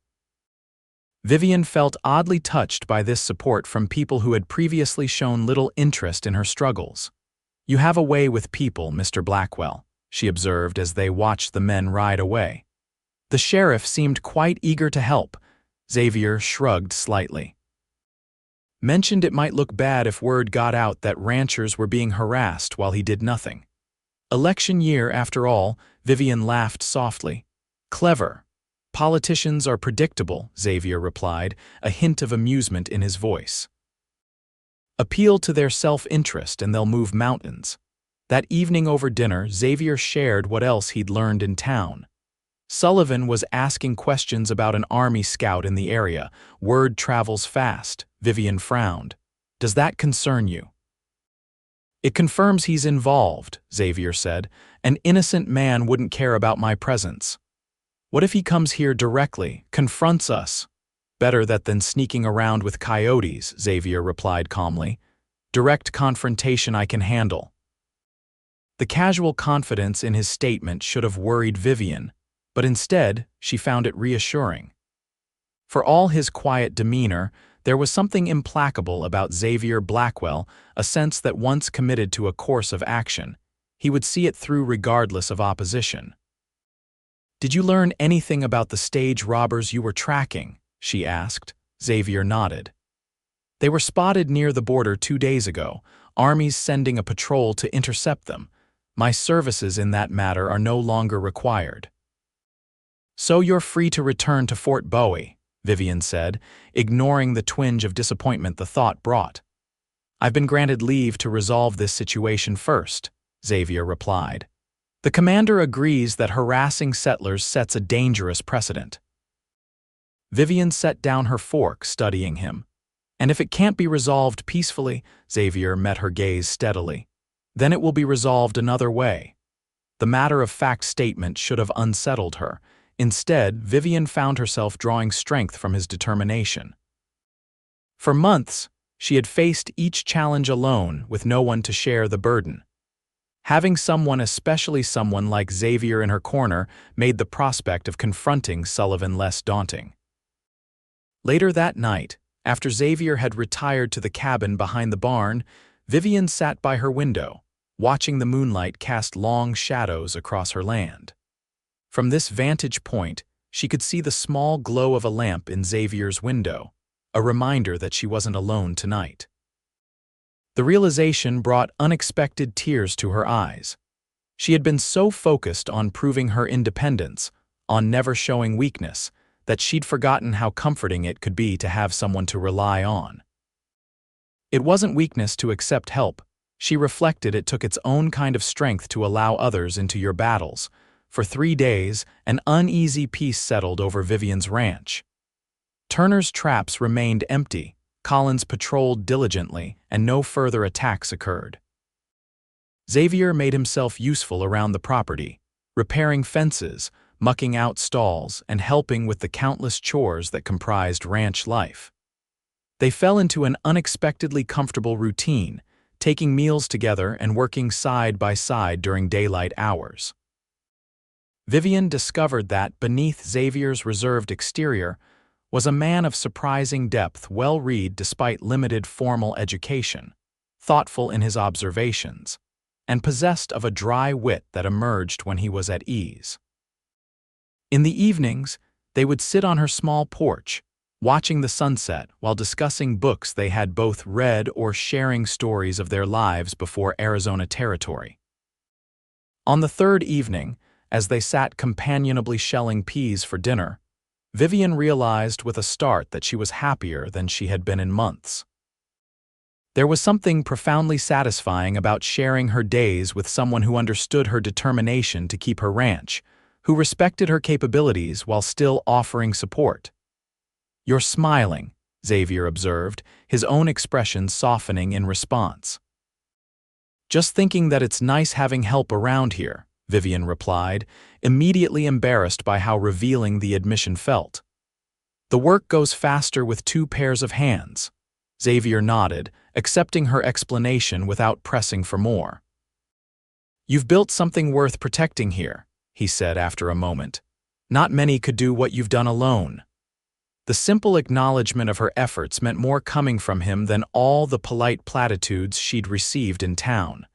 Vivian felt oddly touched by this support from people who had previously shown little interest in her struggles. "You have a way with people, Mr. Blackwell," she observed as they watched the men ride away. The sheriff seemed quite eager to help. Xavier shrugged slightly. "Mentioned it might look bad if word got out that ranchers were being harassed while he did nothing." "Election year, after all," Vivian laughed softly. "Clever. Politicians are predictable," Xavier replied, a hint of amusement in his voice. "Appeal to their self-interest and they'll move mountains." That evening over dinner, Xavier shared what else he'd learned in town. Sullivan was asking questions about an army scout in the area. "Word travels fast," Vivian frowned. "Does that concern you?" "It confirms he's involved," Xavier said. "An innocent man wouldn't care about my presence." "What if he comes here directly, confronts us?" "Better that than sneaking around with coyotes," Xavier replied calmly. "Direct confrontation I can handle." The casual confidence in his statement should have worried Vivian, but instead, she found it reassuring. For all his quiet demeanor, there was something implacable about Xavier Blackwell, a sense that once committed to a course of action, he would see it through regardless of opposition. "Did you learn anything about the stage robbers you were tracking?" she asked. Xavier nodded. "They were spotted near the border 2 days ago, armies sending a patrol to intercept them. My services in that matter are no longer required." "So you're free to return to Fort Bowie," Vivian said, ignoring the twinge of disappointment the thought brought. "I've been granted leave to resolve this situation first," Xavier replied. "The commander agrees that harassing settlers sets a dangerous precedent." Vivian set down her fork, studying him. "And if it can't be resolved peacefully," Xavier met her gaze steadily, "then it will be resolved another way." The matter-of-fact statement should have unsettled her. Instead, Vivian found herself drawing strength from his determination. For months, she had faced each challenge alone, with no one to share the burden. Having someone, especially someone like Xavier, in her corner made the prospect of confronting Sullivan less daunting. Later that night, after Xavier had retired to the cabin behind the barn, Vivian sat by her window, watching the moonlight cast long shadows across her land. From this vantage point, she could see the small glow of a lamp in Xavier's window, a reminder that she wasn't alone tonight. The realization brought unexpected tears to her eyes. She had been so focused on proving her independence, on never showing weakness, that she'd forgotten how comforting it could be to have someone to rely on. It wasn't weakness to accept help. She reflected it took its own kind of strength to allow others into your battles. For 3 days, an uneasy peace settled over Vivian's ranch. Turner's traps remained empty, Collins patrolled diligently, and no further attacks occurred. Xavier made himself useful around the property, repairing fences, mucking out stalls, and helping with the countless chores that comprised ranch life. They fell into an unexpectedly comfortable routine, taking meals together and working side by side during daylight hours. Vivian discovered that, beneath Xavier's reserved exterior, was a man of surprising depth, well-read despite limited formal education, thoughtful in his observations, and possessed of a dry wit that emerged when he was at ease. In the evenings, they would sit on her small porch, watching the sunset while discussing books they had both read or sharing stories of their lives before Arizona Territory. On the third evening, as they sat companionably shelling peas for dinner, Vivian realized with a start that she was happier than she had been in months. There was something profoundly satisfying about sharing her days with someone who understood her determination to keep her ranch, who respected her capabilities while still offering support. "You're smiling," Xavier observed, his own expression softening in response. "Just thinking that it's nice having help around here," Vivian replied, immediately embarrassed by how revealing the admission felt. "The work goes faster with 2 pairs of hands." Xavier nodded, accepting her explanation without pressing for more. "You've built something worth protecting here," he said after a moment. "Not many could do what you've done alone." The simple acknowledgement of her efforts meant more coming from him than all the polite platitudes she'd received in town.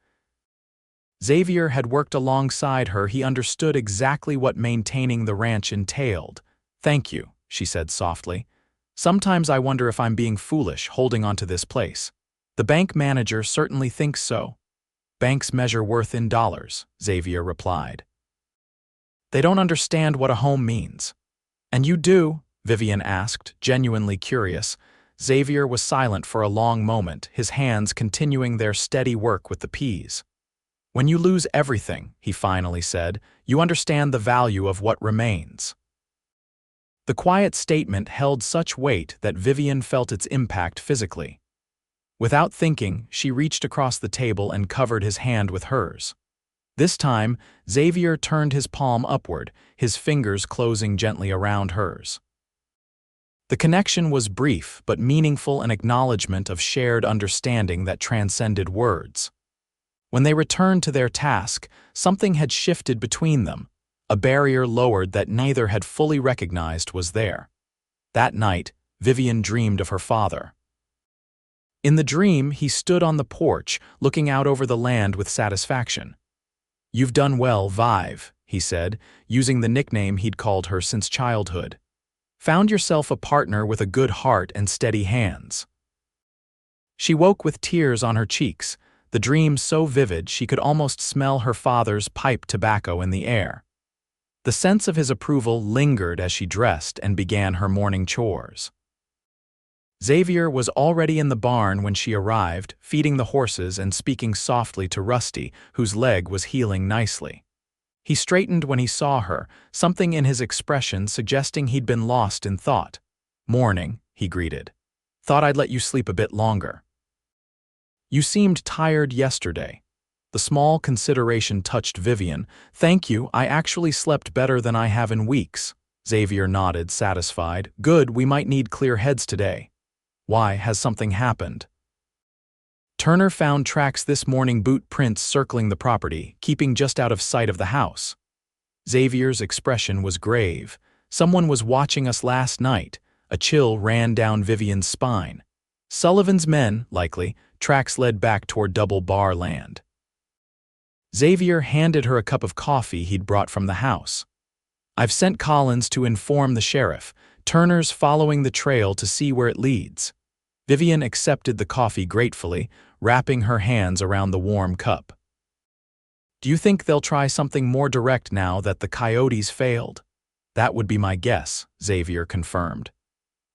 Xavier had worked alongside her. He understood exactly what maintaining the ranch entailed. "Thank you," she said softly. "Sometimes I wonder if I'm being foolish holding onto this place. The bank manager certainly thinks so." "Banks measure worth in dollars," Xavier replied. "They don't understand what a home means." "And you do?" Vivian asked, genuinely curious. Xavier was silent for a long moment, his hands continuing their steady work with the peas. "When you lose everything," he finally said, "you understand the value of what remains." The quiet statement held such weight that Vivian felt its impact physically. Without thinking, she reached across the table and covered his hand with hers. This time, Xavier turned his palm upward, his fingers closing gently around hers. The connection was brief but meaningful, an acknowledgement of shared understanding that transcended words. When they returned to their task, something had shifted between them, a barrier lowered that neither had fully recognized was there. That night, Vivian dreamed of her father. In the dream, he stood on the porch, looking out over the land with satisfaction. "You've done well, Vive," he said, using the nickname he'd called her since childhood. "Found yourself a partner with a good heart and steady hands." She woke with tears on her cheeks, the dream so vivid she could almost smell her father's pipe tobacco in the air. The sense of his approval lingered as she dressed and began her morning chores. Xavier was already in the barn when she arrived, feeding the horses and speaking softly to Rusty, whose leg was healing nicely. He straightened when he saw her, something in his expression suggesting he'd been lost in thought. "Morning," he greeted. "Thought I'd let you sleep a bit longer." "You seemed tired yesterday." The small consideration touched Vivian. "Thank you, I actually slept better than I have in weeks." Xavier nodded, satisfied. "Good, we might need clear heads today." "Why, has something happened?" "Turner found tracks this morning, boot prints circling the property, keeping just out of sight of the house." Xavier's expression was grave. "Someone was watching us last night." A chill ran down Vivian's spine. "Sullivan's men, likely. Tracks led back toward Double Bar land." Xavier handed her a cup of coffee he'd brought from the house. "I've sent Collins to inform the sheriff. Turner's following the trail to see where it leads." Vivian accepted the coffee gratefully, wrapping her hands around the warm cup. "Do you think they'll try something more direct now that the Coyotes failed?" "That would be my guess," Xavier confirmed.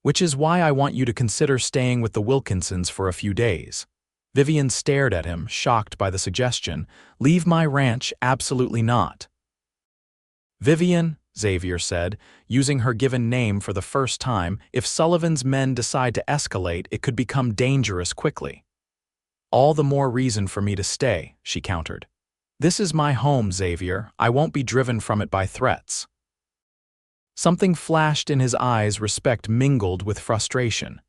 "Which is why I want you to consider staying with the Wilkinsons for a few days." Vivian stared at him, shocked by the suggestion. "Leave my ranch? Absolutely not." "Vivian," Xavier said, using her given name for the first time, "if Sullivan's men decide to escalate, it could become dangerous quickly." "All the more reason for me to stay," she countered. "This is my home, Xavier. I won't be driven from it by threats." Something flashed in his eyes, respect mingled with frustration.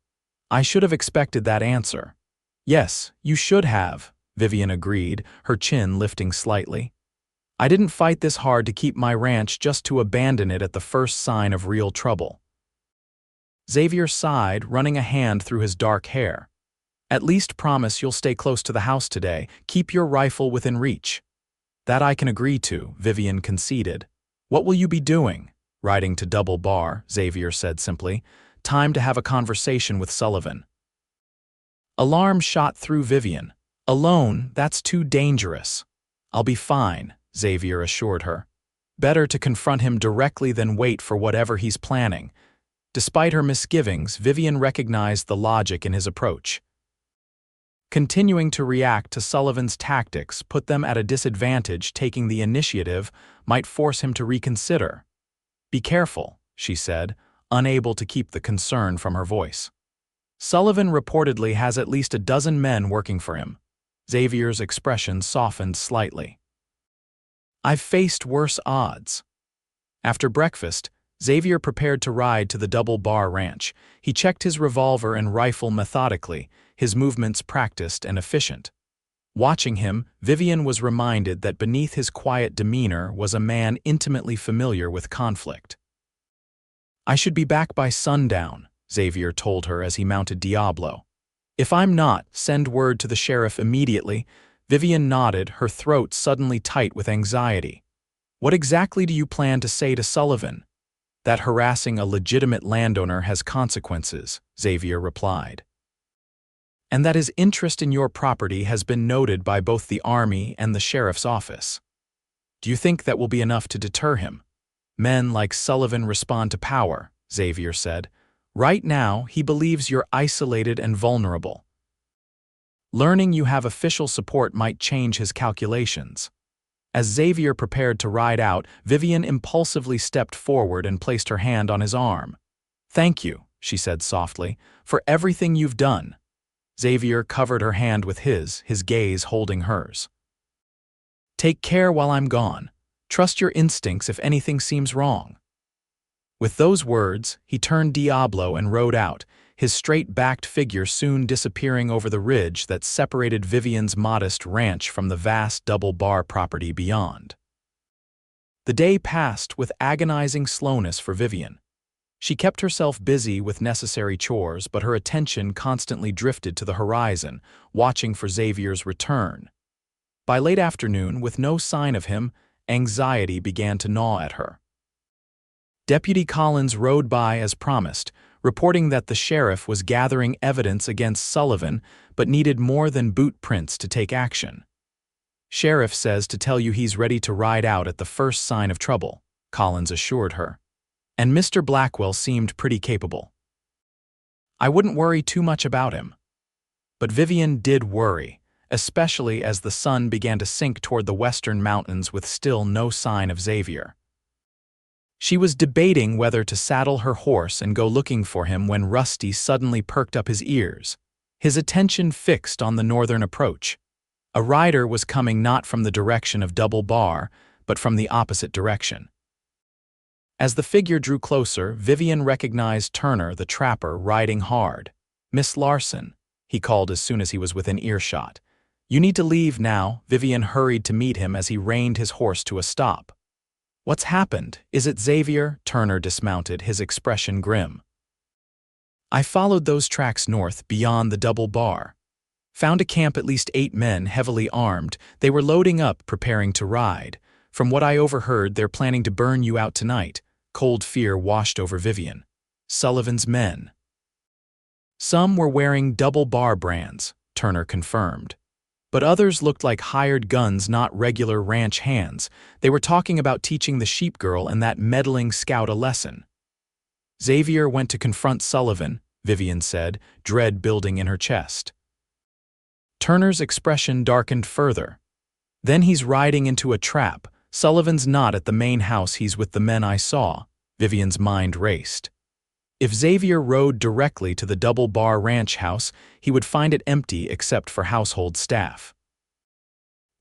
"I should have expected that answer." "Yes, you should have," Vivian agreed, her chin lifting slightly. "I didn't fight this hard to keep my ranch just to abandon it at the first sign of real trouble." Xavier sighed, running a hand through his dark hair. "At least promise you'll stay close to the house today. Keep your rifle within reach." "That I can agree to," Vivian conceded. "What will you be doing?" "Riding to Double Bar," Xavier said simply. "Time to have a conversation with Sullivan." Alarm shot through Vivian. "Alone, that's too dangerous." "I'll be fine," Xavier assured her. Better to confront him directly than wait for whatever he's planning. Despite her misgivings, Vivian recognized the logic in his approach. Continuing to react to Sullivan's tactics put them at a disadvantage. Taking the initiative might force him to reconsider. "Be careful," she said, unable to keep the concern from her voice. "Sullivan reportedly has at least a dozen men working for him." Xavier's expression softened slightly. "I've faced worse odds." After breakfast, Xavier prepared to ride to the Double Bar ranch. He checked his revolver and rifle methodically, his movements practiced and efficient. Watching him, Vivian was reminded that beneath his quiet demeanor was a man intimately familiar with conflict. "I should be back by sundown," Xavier told her as he mounted Diablo. "If I'm not, send word to the sheriff immediately." Vivian nodded, her throat suddenly tight with anxiety. "What exactly do you plan to say to Sullivan?" "That harassing a legitimate landowner has consequences," Xavier replied. "And that his interest in your property has been noted by both the Army and the sheriff's office." "Do you think that will be enough to deter him?" "Men like Sullivan respond to power," Xavier said. "Right now, he believes you're isolated and vulnerable. Learning you have official support might change his calculations." As Xavier prepared to ride out, Vivian impulsively stepped forward and placed her hand on his arm. "Thank you," she said softly, "for everything you've done." Xavier covered her hand with his gaze holding hers. "Take care while I'm gone. Trust your instincts if anything seems wrong." With those words, he turned Diablo and rode out, his straight-backed figure soon disappearing over the ridge that separated Vivian's modest ranch from the vast double-bar property beyond. The day passed with agonizing slowness for Vivian. She kept herself busy with necessary chores, but her attention constantly drifted to the horizon, watching for Xavier's return. By late afternoon, with no sign of him, anxiety began to gnaw at her. Deputy Collins rode by as promised, reporting that the sheriff was gathering evidence against Sullivan but needed more than boot prints to take action. "Sheriff says to tell you he's ready to ride out at the first sign of trouble," Collins assured her. And Mr. Blackwell seemed pretty capable. "I wouldn't worry too much about him." But Vivian did worry, especially as the sun began to sink toward the western mountains with still no sign of Xavier. She was debating whether to saddle her horse and go looking for him when Rusty suddenly perked up his ears, his attention fixed on the northern approach. A rider was coming not from the direction of Double Bar, but from the opposite direction. As the figure drew closer, Vivian recognized Turner, the trapper, riding hard. "Miss Larson," he called as soon as he was within earshot. "You need to leave now." Vivian hurried to meet him as he reined his horse to a stop. "What's happened? Is it Xavier?" Turner dismounted, his expression grim. "I followed those tracks north, beyond the Double Bar. Found a camp at least 8 men, heavily armed. They were loading up, preparing to ride. From what I overheard, they're planning to burn you out tonight." Cold fear washed over Vivian. Sullivan's men. "Some were wearing Double Bar brands," Turner confirmed. "But others looked like hired guns, not regular ranch hands. They were talking about teaching the sheep girl and that meddling scout a lesson." "Xavier went to confront Sullivan," Vivian said, dread building in her chest. Turner's expression darkened further. "Then he's riding into a trap. Sullivan's not at the main house, he's with the men I saw." Vivian's mind raced. If Xavier rode directly to the Double Bar ranch house, he would find it empty except for household staff.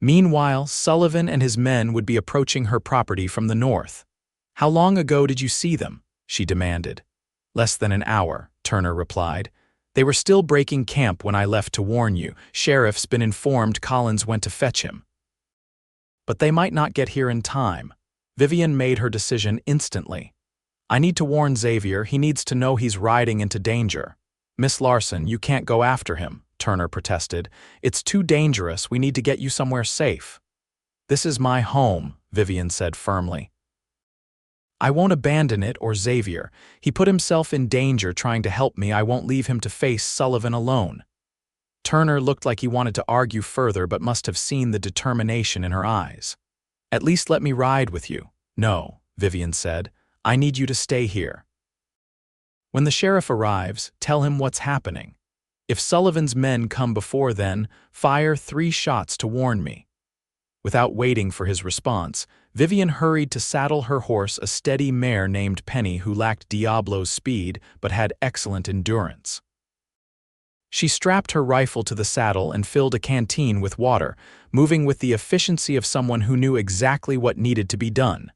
Meanwhile, Sullivan and his men would be approaching her property from the north. "How long ago did you see them?" she demanded. "Less than an hour," Turner replied. "They were still breaking camp when I left to warn you. Sheriff's been informed Collins went to fetch him." "But they might not get here in time." Vivian made her decision instantly. "I need to warn Xavier. He needs to know he's riding into danger." "Miss Larson, you can't go after him," Turner protested. "It's too dangerous. We need to get you somewhere safe." "This is my home," Vivian said firmly. "I won't abandon it or Xavier. He put himself in danger trying to help me. I won't leave him to face Sullivan alone." Turner looked like he wanted to argue further but must have seen the determination in her eyes. "At least let me ride with you." "No," Vivian said. "I need you to stay here. When the sheriff arrives, tell him what's happening. If Sullivan's men come before then, fire 3 shots to warn me." Without waiting for his response, Vivian hurried to saddle her horse, a steady mare named Penny who lacked Diablo's speed but had excellent endurance. She strapped her rifle to the saddle and filled a canteen with water, moving with the efficiency of someone who knew exactly what needed to be done.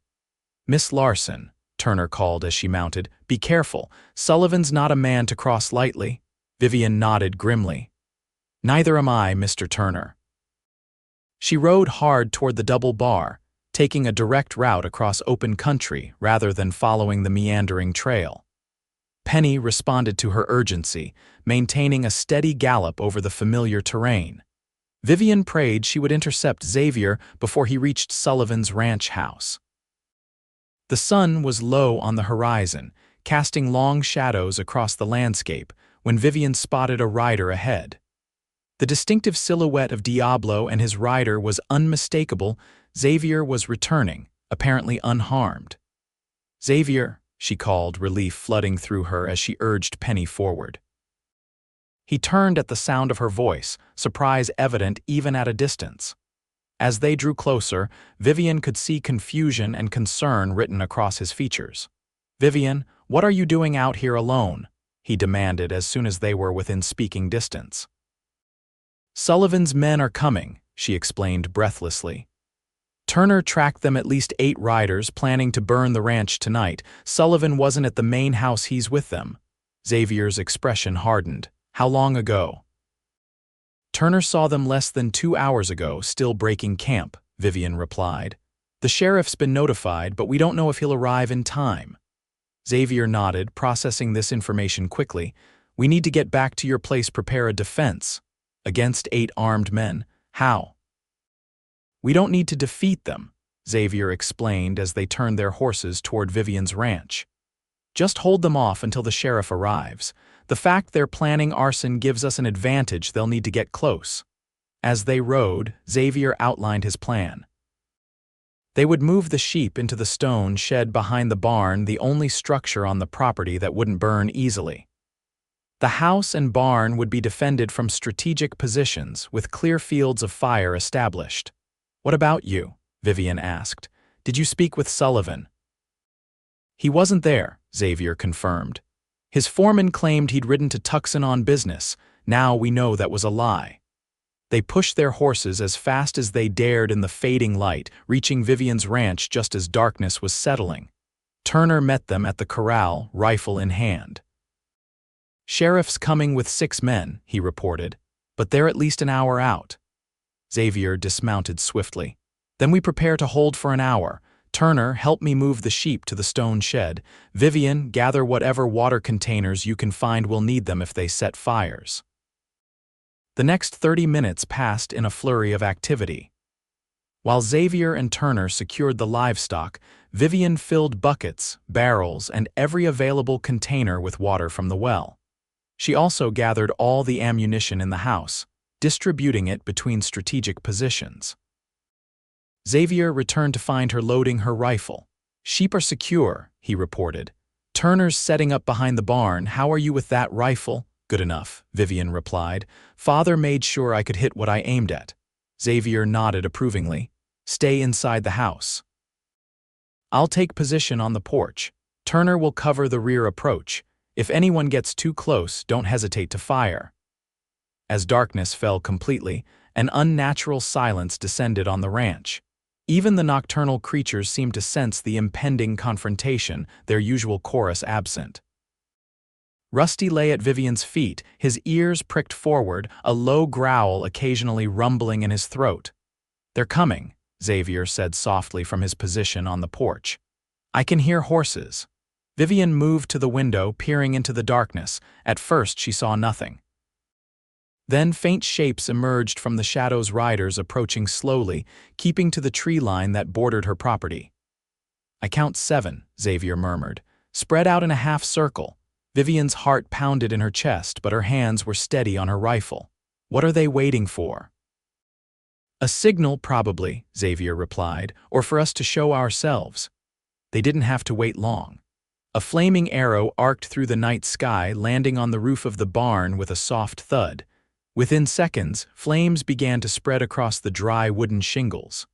"Miss Larson," Turner called as she mounted, "be careful. Sullivan's not a man to cross lightly." Vivian nodded grimly. "Neither am I, Mr. Turner." She rode hard toward the Double Bar, taking a direct route across open country rather than following the meandering trail. Penny responded to her urgency, maintaining a steady gallop over the familiar terrain. Vivian prayed she would intercept Xavier before he reached Sullivan's ranch house. The sun was low on the horizon, casting long shadows across the landscape, when Vivian spotted a rider ahead. The distinctive silhouette of Diablo and his rider was unmistakable. Xavier was returning, apparently unharmed. "Xavier," she called, relief flooding through her as she urged Penny forward. He turned at the sound of her voice, surprise evident even at a distance. As they drew closer, Vivian could see confusion and concern written across his features. "Vivian, what are you doing out here alone?" he demanded as soon as they were within speaking distance. "Sullivan's men are coming," she explained breathlessly. Turner tracked them at least 8 riders planning to burn the ranch tonight. Sullivan wasn't at the main house, he's with them. Xavier's expression hardened. How long ago? Turner saw them less than 2 hours ago, still breaking camp, Vivian replied. The sheriff's been notified, but we don't know if he'll arrive in time. Xavier nodded, processing this information quickly. We need to get back to your place, prepare a defense. Against 8 armed men. How? We don't need to defeat them, Xavier explained as they turned their horses toward Vivian's ranch. Just hold them off until the sheriff arrives. The fact they're planning arson gives us an advantage. They'll need to get close. As they rode, Xavier outlined his plan. They would move the sheep into the stone shed behind the barn, the only structure on the property that wouldn't burn easily. The house and barn would be defended from strategic positions with clear fields of fire established. What about you? Vivian asked. Did you speak with Sullivan? He wasn't there, Xavier confirmed. His foreman claimed he'd ridden to Tucson on business. Now we know that was a lie. They pushed their horses as fast as they dared in the fading light, reaching Vivian's ranch just as darkness was settling. Turner met them at the corral, rifle in hand. Sheriff's coming with 6 men, he reported, but they're at least an hour out. Xavier dismounted swiftly. Then we prepare to hold for an hour. Turner, help me move the sheep to the stone shed. Vivian, gather whatever water containers you can find. We'll need them if they set fires. The next 30 minutes passed in a flurry of activity. While Xavier and Turner secured the livestock, Vivian filled buckets, barrels, and every available container with water from the well. She also gathered all the ammunition in the house, distributing it between strategic positions. Xavier returned to find her loading her rifle. Sheep are secure, he reported. Turner's setting up behind the barn. How are you with that rifle? Good enough, Vivian replied. Father made sure I could hit what I aimed at. Xavier nodded approvingly. Stay inside the house. I'll take position on the porch. Turner will cover the rear approach. If anyone gets too close, don't hesitate to fire. As darkness fell completely, an unnatural silence descended on the ranch. Even the nocturnal creatures seemed to sense the impending confrontation, their usual chorus absent. Rusty lay at Vivian's feet, his ears pricked forward, a low growl occasionally rumbling in his throat. They're coming, Xavier said softly from his position on the porch. I can hear horses. Vivian moved to the window, peering into the darkness. At first she saw nothing. Then faint shapes emerged from the shadows, riders approaching slowly, keeping to the tree line that bordered her property. I count 7, Xavier murmured. Spread out in a half circle. Vivian's heart pounded in her chest, but her hands were steady on her rifle. What are they waiting for? A signal, probably, Xavier replied, or for us to show ourselves. They didn't have to wait long. A flaming arrow arced through the night sky, landing on the roof of the barn with a soft thud. Within seconds, flames began to spread across the dry wooden shingles.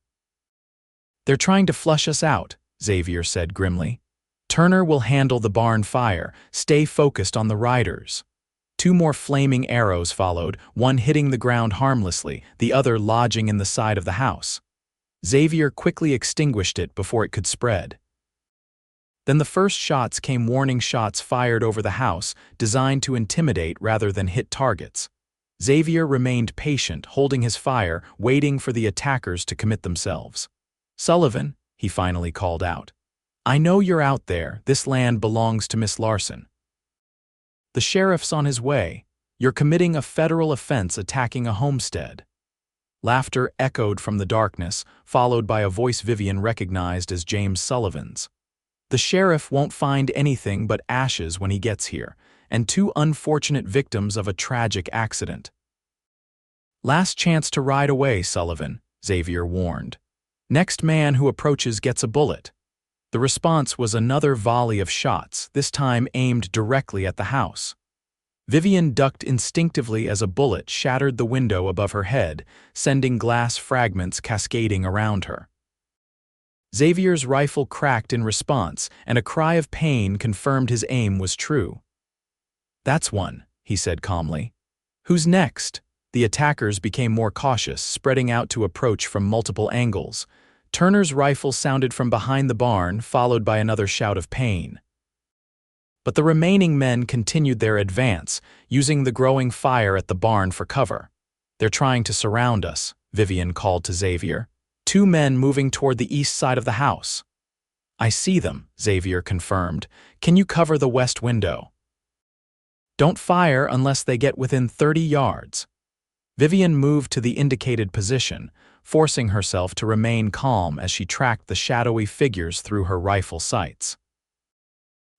They're trying to flush us out, Xavier said grimly. Turner will handle the barn fire. Stay focused on the riders. 2 more flaming arrows followed, one hitting the ground harmlessly, the other lodging in the side of the house. Xavier quickly extinguished it before it could spread. Then the first shots came, warning shots fired over the house, designed to intimidate rather than hit targets. Xavier remained patient, holding his fire, waiting for the attackers to commit themselves. Sullivan, he finally called out. I know you're out there. This land belongs to Miss Larson. The sheriff's on his way. You're committing a federal offense attacking a homestead. Laughter echoed from the darkness, followed by a voice Vivian recognized as James Sullivan's. The sheriff won't find anything but ashes when he gets here, and 2 unfortunate victims of a tragic accident. Last chance to ride away, Sullivan, Xavier warned. Next man who approaches gets a bullet. The response was another volley of shots, this time aimed directly at the house. Vivian ducked instinctively as a bullet shattered the window above her head, sending glass fragments cascading around her. Xavier's rifle cracked in response, and a cry of pain confirmed his aim was true. That's one, he said calmly. Who's next? The attackers became more cautious, spreading out to approach from multiple angles. Turner's rifle sounded from behind the barn, followed by another shout of pain. But the remaining men continued their advance, using the growing fire at the barn for cover. "They're trying to surround us," Vivian called to Xavier. "Two men moving toward the east side of the house." "I see them," Xavier confirmed. "Can you cover the west window?" "Don't fire unless they get within 30 yards. Vivian moved to the indicated position, forcing herself to remain calm as she tracked the shadowy figures through her rifle sights.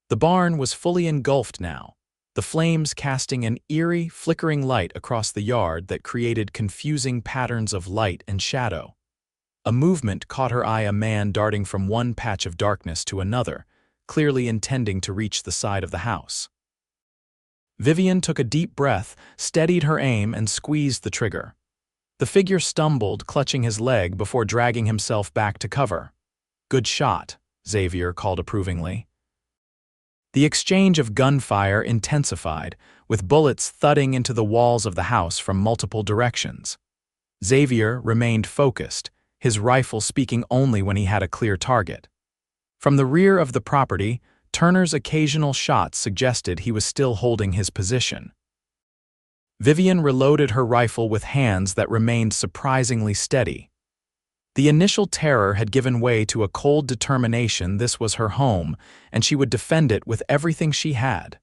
The barn was fully engulfed now, the flames casting an eerie, flickering light across the yard that created confusing patterns of light and shadow. A movement caught her eye, a man darting from one patch of darkness to another, clearly intending to reach the side of the house. Vivian took a deep breath, steadied her aim, and squeezed the trigger. The figure stumbled, clutching his leg before dragging himself back to cover. "Good shot," Xavier called approvingly. The exchange of gunfire intensified, with bullets thudding into the walls of the house from multiple directions. Xavier remained focused, his rifle speaking only when he had a clear target. From the rear of the property, Turner's occasional shots suggested he was still holding his position. Vivian reloaded her rifle with hands that remained surprisingly steady. The initial terror had given way to a cold determination. This was her home, and she would defend it with everything she had.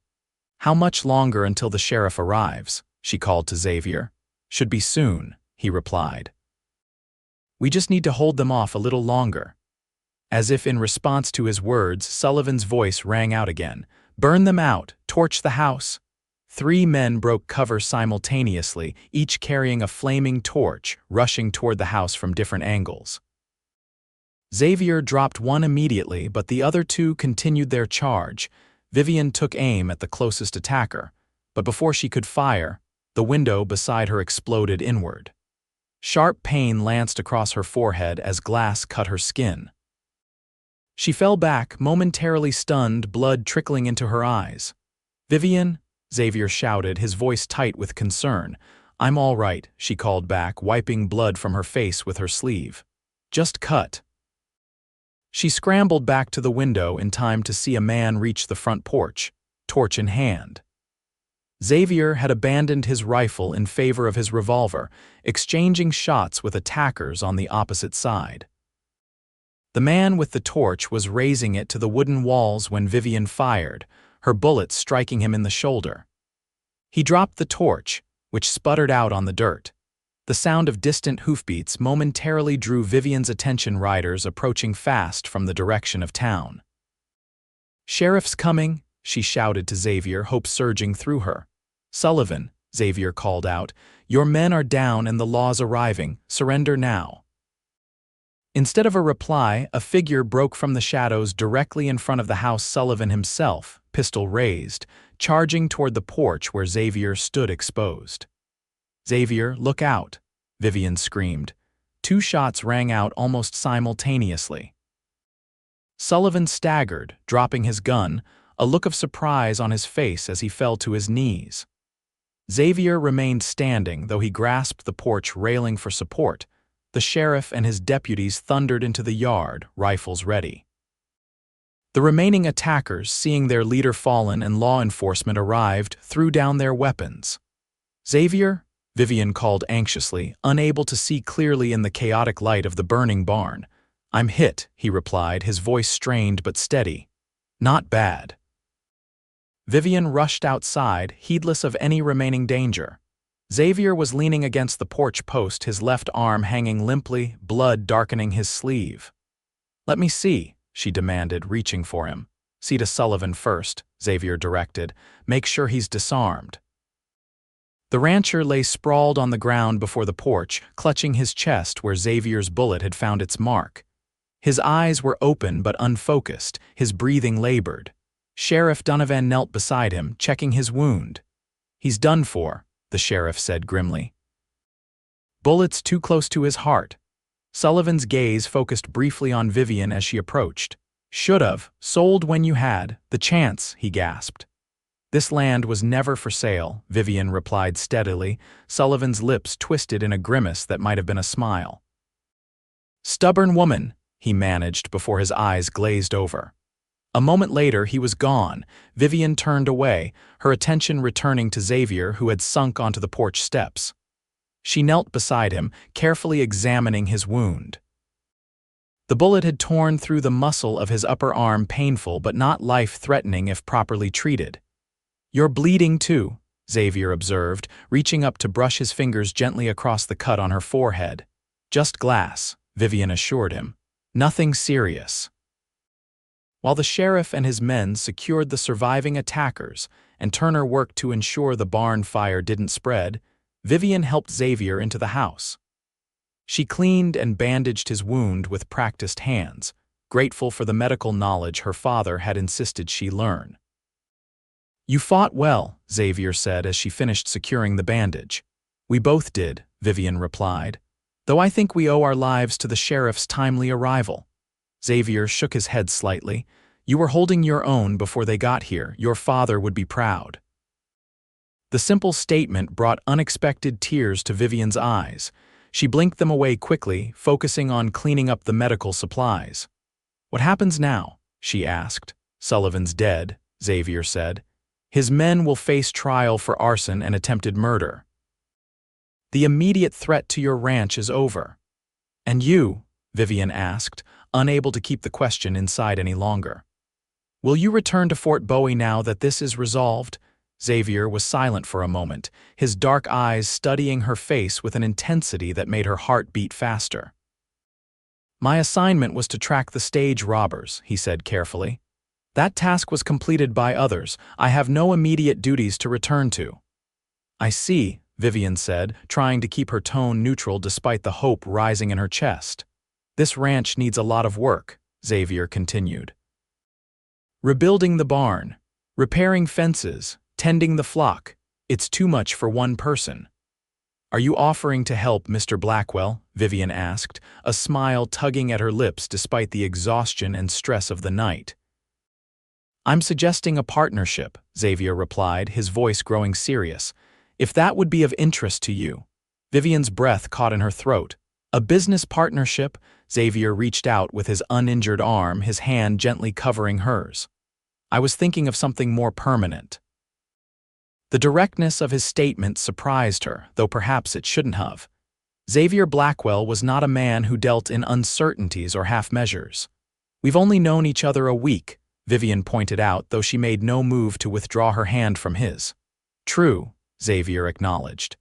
"How much longer until the sheriff arrives?" she called to Xavier. "Should be soon," he replied. "We just need to hold them off a little longer." As if in response to his words, Sullivan's voice rang out again. "Burn them out! Torch the house!" 3 men broke cover simultaneously, each carrying a flaming torch, rushing toward the house from different angles. Xavier dropped one immediately, but the other 2 continued their charge. Vivian took aim at the closest attacker, but before she could fire, the window beside her exploded inward. Sharp pain lanced across her forehead as glass cut her skin. She fell back, momentarily stunned, blood trickling into her eyes. "Vivian?" Xavier shouted, his voice tight with concern. "I'm all right," she called back, wiping blood from her face with her sleeve. "Just cut." She scrambled back to the window in time to see a man reach the front porch, torch in hand. Xavier had abandoned his rifle in favor of his revolver, exchanging shots with attackers on the opposite side. The man with the torch was raising it to the wooden walls when Vivian fired, her bullet striking him in the shoulder. He dropped the torch, which sputtered out on the dirt. The sound of distant hoofbeats momentarily drew Vivian's attention, riders approaching fast from the direction of town. "Sheriff's coming," she shouted to Xavier, hope surging through her. "Sullivan," Xavier called out, "your men are down and the law's arriving. Surrender now." Instead of a reply, a figure broke from the shadows directly in front of the house. Sullivan himself, pistol raised, charging toward the porch where Xavier stood exposed. "Xavier, look out!" Vivian screamed. 2 shots rang out almost simultaneously. Sullivan staggered, dropping his gun, a look of surprise on his face as he fell to his knees. Xavier remained standing, though he grasped the porch railing for support. The sheriff and his deputies thundered into the yard, rifles ready. The remaining attackers, seeing their leader fallen and law enforcement arrived, threw down their weapons. "Xavier?" Vivian called anxiously, unable to see clearly in the chaotic light of the burning barn. "I'm hit," he replied, his voice strained but steady. "Not bad." Vivian rushed outside, heedless of any remaining danger. Xavier was leaning against the porch post, his left arm hanging limply, blood darkening his sleeve. "Let me see," she demanded, reaching for him. "See to Sullivan first," Xavier directed. "Make sure he's disarmed." The rancher lay sprawled on the ground before the porch, clutching his chest where Xavier's bullet had found its mark. His eyes were open but unfocused, his breathing labored. Sheriff Donovan knelt beside him, checking his wound. "He's done for," the sheriff said grimly. "Bullets too close to his heart." Sullivan's gaze focused briefly on Vivian as she approached. "Should've, sold when you had, the chance," he gasped. "This land was never for sale," Vivian replied steadily, Sullivan's lips twisted in a grimace that might have been a smile. "Stubborn woman," he managed before his eyes glazed over. A moment later, he was gone. Vivian turned away, her attention returning to Xavier, who had sunk onto the porch steps. She knelt beside him, carefully examining his wound. The bullet had torn through the muscle of his upper arm, painful but not life-threatening if properly treated. "You're bleeding too," Xavier observed, reaching up to brush his fingers gently across the cut on her forehead. "Just glass," Vivian assured him. "Nothing serious." While the sheriff and his men secured the surviving attackers and Turner worked to ensure the barn fire didn't spread, Vivian helped Xavier into the house. She cleaned and bandaged his wound with practiced hands, grateful for the medical knowledge her father had insisted she learn. "You fought well," Xavier said as she finished securing the bandage. "We both did," Vivian replied, "though I think we owe our lives to the sheriff's timely arrival." Xavier shook his head slightly. "You were holding your own before they got here. Your father would be proud." The simple statement brought unexpected tears to Vivian's eyes. She blinked them away quickly, focusing on cleaning up the medical supplies. "What happens now?" she asked. "Sullivan's dead," Xavier said. "His men will face trial for arson and attempted murder. The immediate threat to your ranch is over." "And you?" Vivian asked, unable to keep the question inside any longer. "Will you return to Fort Bowie now that this is resolved?" Xavier was silent for a moment, his dark eyes studying her face with an intensity that made her heart beat faster. "My assignment was to track the stage robbers," he said carefully. "That task was completed by others. I have no immediate duties to return to." "I see," Vivian said, trying to keep her tone neutral despite the hope rising in her chest. "This ranch needs a lot of work," Xavier continued. "Rebuilding the barn, repairing fences, tending the flock. It's too much for one person." "Are you offering to help Mr. Blackwell?" Vivian asked, a smile tugging at her lips despite the exhaustion and stress of the night. "I'm suggesting a partnership," Xavier replied, his voice growing serious. "If that would be of interest to you." Vivian's breath caught in her throat. "A business partnership?" Xavier reached out with his uninjured arm, his hand gently covering hers. "I was thinking of something more permanent." The directness of his statement surprised her, though perhaps it shouldn't have. Xavier Blackwell was not a man who dealt in uncertainties or half-measures. "We've only known each other a week," Vivian pointed out, though she made no move to withdraw her hand from his. "True," Xavier acknowledged.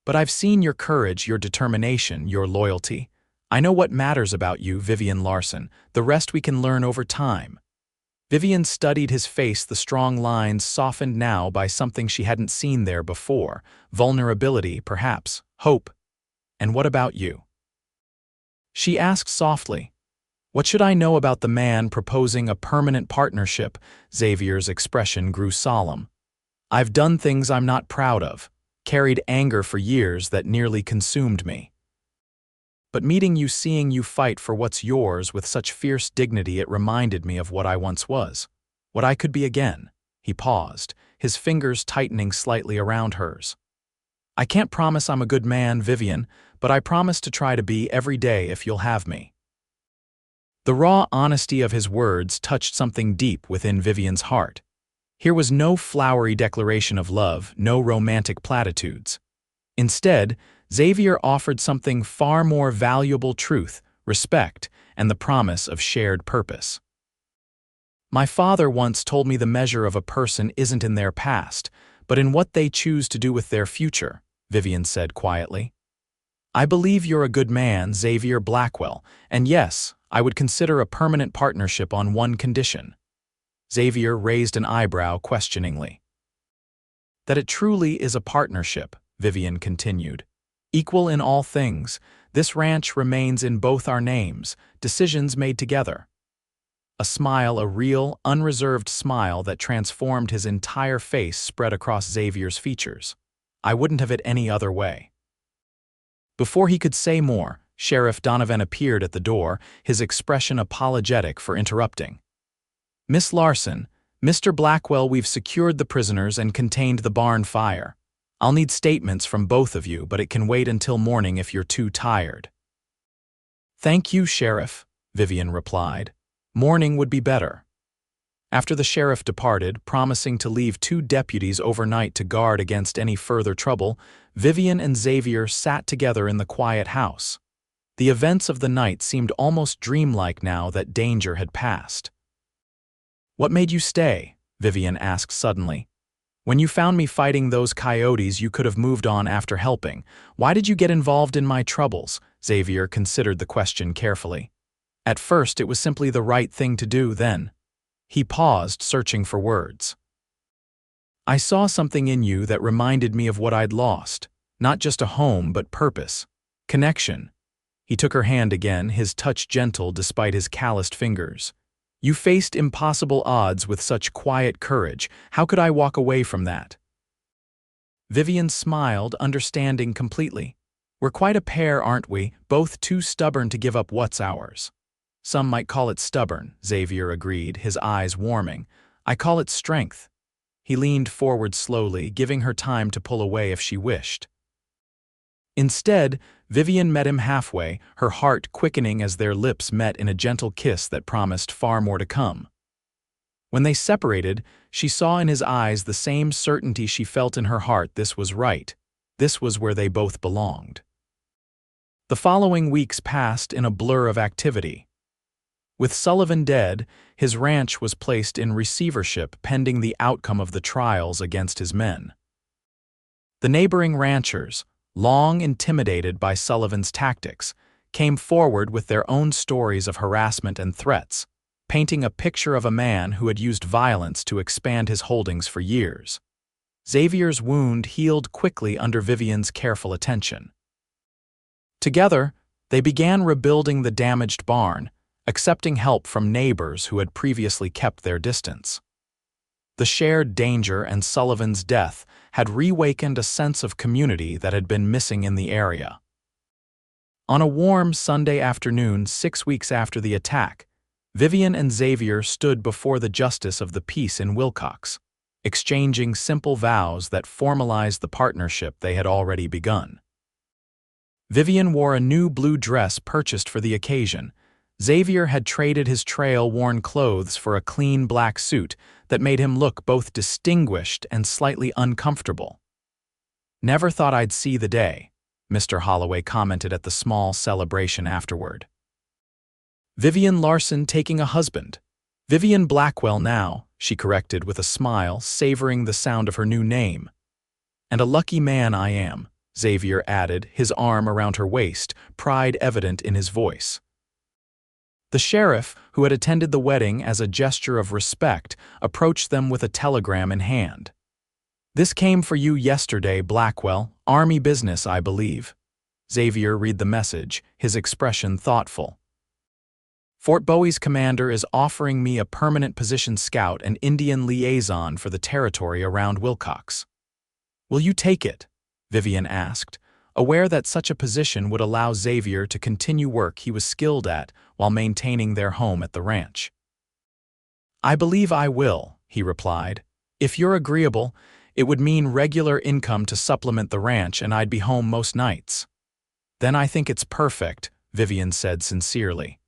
"But I've seen your courage, your determination, your loyalty. I know what matters about you, Vivian Larson. The rest we can learn over time." Vivian studied his face, the strong lines softened now by something she hadn't seen there before. Vulnerability, perhaps. Hope. "And what about you?" she asked softly. "What should I know about the man proposing a permanent partnership?" Xavier's expression grew solemn. "I've done things I'm not proud of, carried anger for years that nearly consumed me. But meeting you, seeing you fight for what's yours with such fierce dignity, it reminded me of what I once was, what I could be again." He paused, his fingers tightening slightly around hers. "I can't promise I'm a good man, Vivian, but I promise to try to be every day if you'll have me." The raw honesty of his words touched something deep within Vivian's heart. Here was no flowery declaration of love, no romantic platitudes. Instead, Xavier offered something far more valuable: truth, respect, and the promise of shared purpose. "My father once told me the measure of a person isn't in their past, but in what they choose to do with their future," Vivian said quietly. "I believe you're a good man, Xavier Blackwell, and yes, I would consider a permanent partnership on one condition." Xavier raised an eyebrow questioningly. "That it truly is a partnership," Vivian continued. "Equal in all things, this ranch remains in both our names, decisions made together." A smile, a real, unreserved smile that transformed his entire face, spread across Xavier's features. "I wouldn't have it any other way." Before he could say more, Sheriff Donovan appeared at the door, his expression apologetic for interrupting. "Miss Larson, Mr. Blackwell, we've secured the prisoners and contained the barn fire. I'll need statements from both of you, but it can wait until morning if you're too tired." "Thank you, Sheriff," Vivian replied. "Morning would be better." After the sheriff departed, promising to leave 2 deputies overnight to guard against any further trouble, Vivian and Xavier sat together in the quiet house. The events of the night seemed almost dreamlike now that danger had passed. "What made you stay?" Vivian asked suddenly. "When you found me fighting those coyotes, you could have moved on after helping. Why did you get involved in my troubles?" Xavier considered the question carefully. At first, it was simply the right thing to do then. He paused, searching for words. "I saw something in you that reminded me of what I'd lost. Not just a home, but purpose. Connection." He took her hand again, his touch gentle despite his calloused fingers. "You faced impossible odds with such quiet courage. How could I walk away from that?" Vivian smiled, understanding completely. "We're quite a pair, aren't we? Both too stubborn to give up what's ours." "Some might call it stubborn," Xavier agreed, his eyes warming. "I call it strength." He leaned forward slowly, giving her time to pull away if she wished. Instead, Vivian met him halfway, her heart quickening as their lips met in a gentle kiss that promised far more to come. When they separated, she saw in his eyes the same certainty she felt in her heart. This was right. This was where they both belonged. The following weeks passed in a blur of activity. With Sullivan dead, his ranch was placed in receivership pending the outcome of the trials against his men. The neighboring ranchers, long intimidated by Sullivan's tactics, came forward with their own stories of harassment and threats, painting a picture of a man who had used violence to expand his holdings for years. Xavier's wound healed quickly under Vivian's careful attention. Together, they began rebuilding the damaged barn, accepting help from neighbors who had previously kept their distance. The shared danger and Sullivan's death had reawakened a sense of community that had been missing in the area. On a warm Sunday afternoon 6 weeks after the attack, Vivian and Xavier stood before the justice of the peace in Wilcox, exchanging simple vows that formalized the partnership they had already begun. Vivian wore a new blue dress purchased for the occasion. Xavier had traded his trail-worn clothes for a clean black suit that made him look both distinguished and slightly uncomfortable. "Never thought I'd see the day," Mr. Holloway commented at the small celebration afterward. "Vivian Larson taking a husband. Vivian Blackwell now," she corrected with a smile, savoring the sound of her new name. "And a lucky man I am," Xavier added, his arm around her waist, pride evident in his voice. The sheriff, who had attended the wedding as a gesture of respect, approached them with a telegram in hand. "This came for you yesterday, Blackwell. Army business, I believe." Xavier read the message, his expression thoughtful. "Fort Bowie's commander is offering me a permanent position scout and Indian liaison for the territory around Wilcox." "Will you take it?" Vivian asked, aware that such a position would allow Xavier to continue work he was skilled at while maintaining their home at the ranch. "I believe I will," he replied. "If you're agreeable, it would mean regular income to supplement the ranch and I'd be home most nights." "Then I think it's perfect," Vivian said sincerely.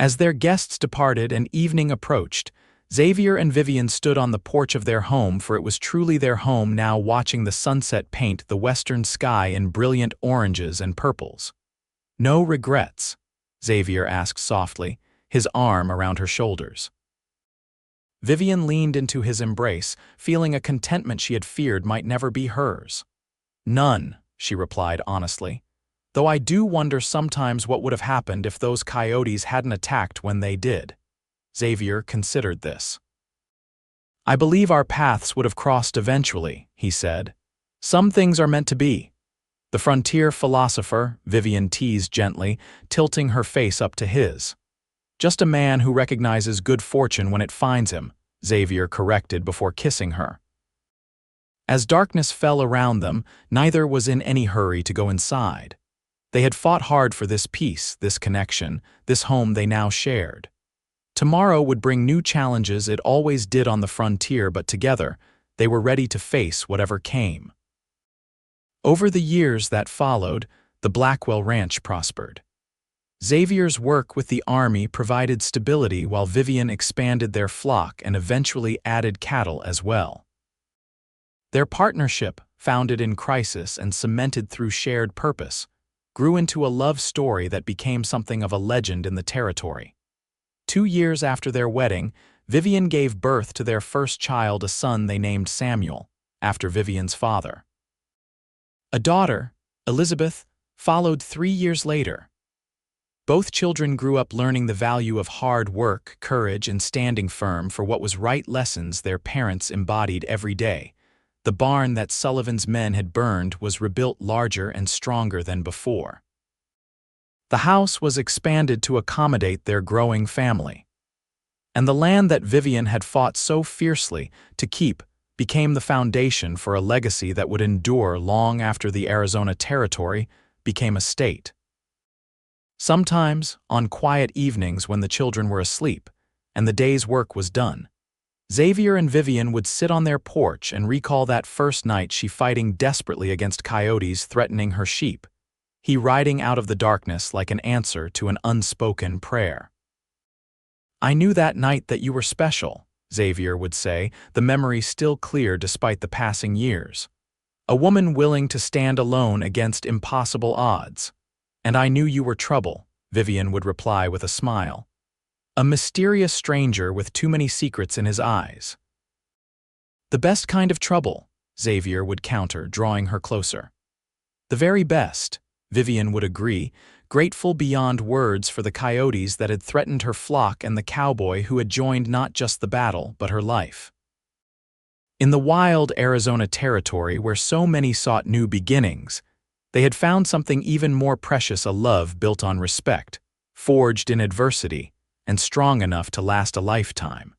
As their guests departed and evening approached, Xavier and Vivian stood on the porch of their home, for it was truly their home now, watching the sunset paint the western sky in brilliant oranges and purples. "No regrets?" Xavier asked softly, his arm around her shoulders. Vivian leaned into his embrace, feeling a contentment she had feared might never be hers. "None," she replied honestly, "though I do wonder sometimes what would have happened if those coyotes hadn't attacked when they did." Xavier considered this. "I believe our paths would have crossed eventually," he said. "Some things are meant to be." "The frontier philosopher," Vivian teased gently, tilting her face up to his. "Just a man who recognizes good fortune when it finds him," Xavier corrected before kissing her. As darkness fell around them, neither was in any hurry to go inside. They had fought hard for this peace, this connection, this home they now shared. Tomorrow would bring new challenges, it always did on the frontier, but together, they were ready to face whatever came. Over the years that followed, the Blackwell Ranch prospered. Xavier's work with the army provided stability while Vivian expanded their flock and eventually added cattle as well. Their partnership, founded in crisis and cemented through shared purpose, grew into a love story that became something of a legend in the territory. 2 years after their wedding, Vivian gave birth to their first child, a son they named Samuel, after Vivian's father. A daughter, Elizabeth, followed 3 years later. Both children grew up learning the value of hard work, courage, and standing firm for what was right, lessons their parents embodied every day. The barn that Sullivan's men had burned was rebuilt larger and stronger than before. The house was expanded to accommodate their growing family. And the land that Vivian had fought so fiercely to keep became the foundation for a legacy that would endure long after the Arizona Territory became a state. Sometimes, on quiet evenings when the children were asleep and the day's work was done, Xavier and Vivian would sit on their porch and recall that first night she fighting desperately against coyotes threatening her sheep, he riding out of the darkness like an answer to an unspoken prayer. "I knew that night that you were special," Xavier would say, the memory still clear despite the passing years. "A woman willing to stand alone against impossible odds. And I knew you were trouble," Vivian would reply with a smile. "A mysterious stranger with too many secrets in his eyes." "The best kind of trouble," Xavier would counter, drawing her closer. "The very best," Vivian would agree, grateful beyond words for the coyotes that had threatened her flock and the cowboy who had joined not just the battle but her life. In the wild Arizona Territory where so many sought new beginnings, they had found something even more precious, a love built on respect, forged in adversity, and strong enough to last a lifetime.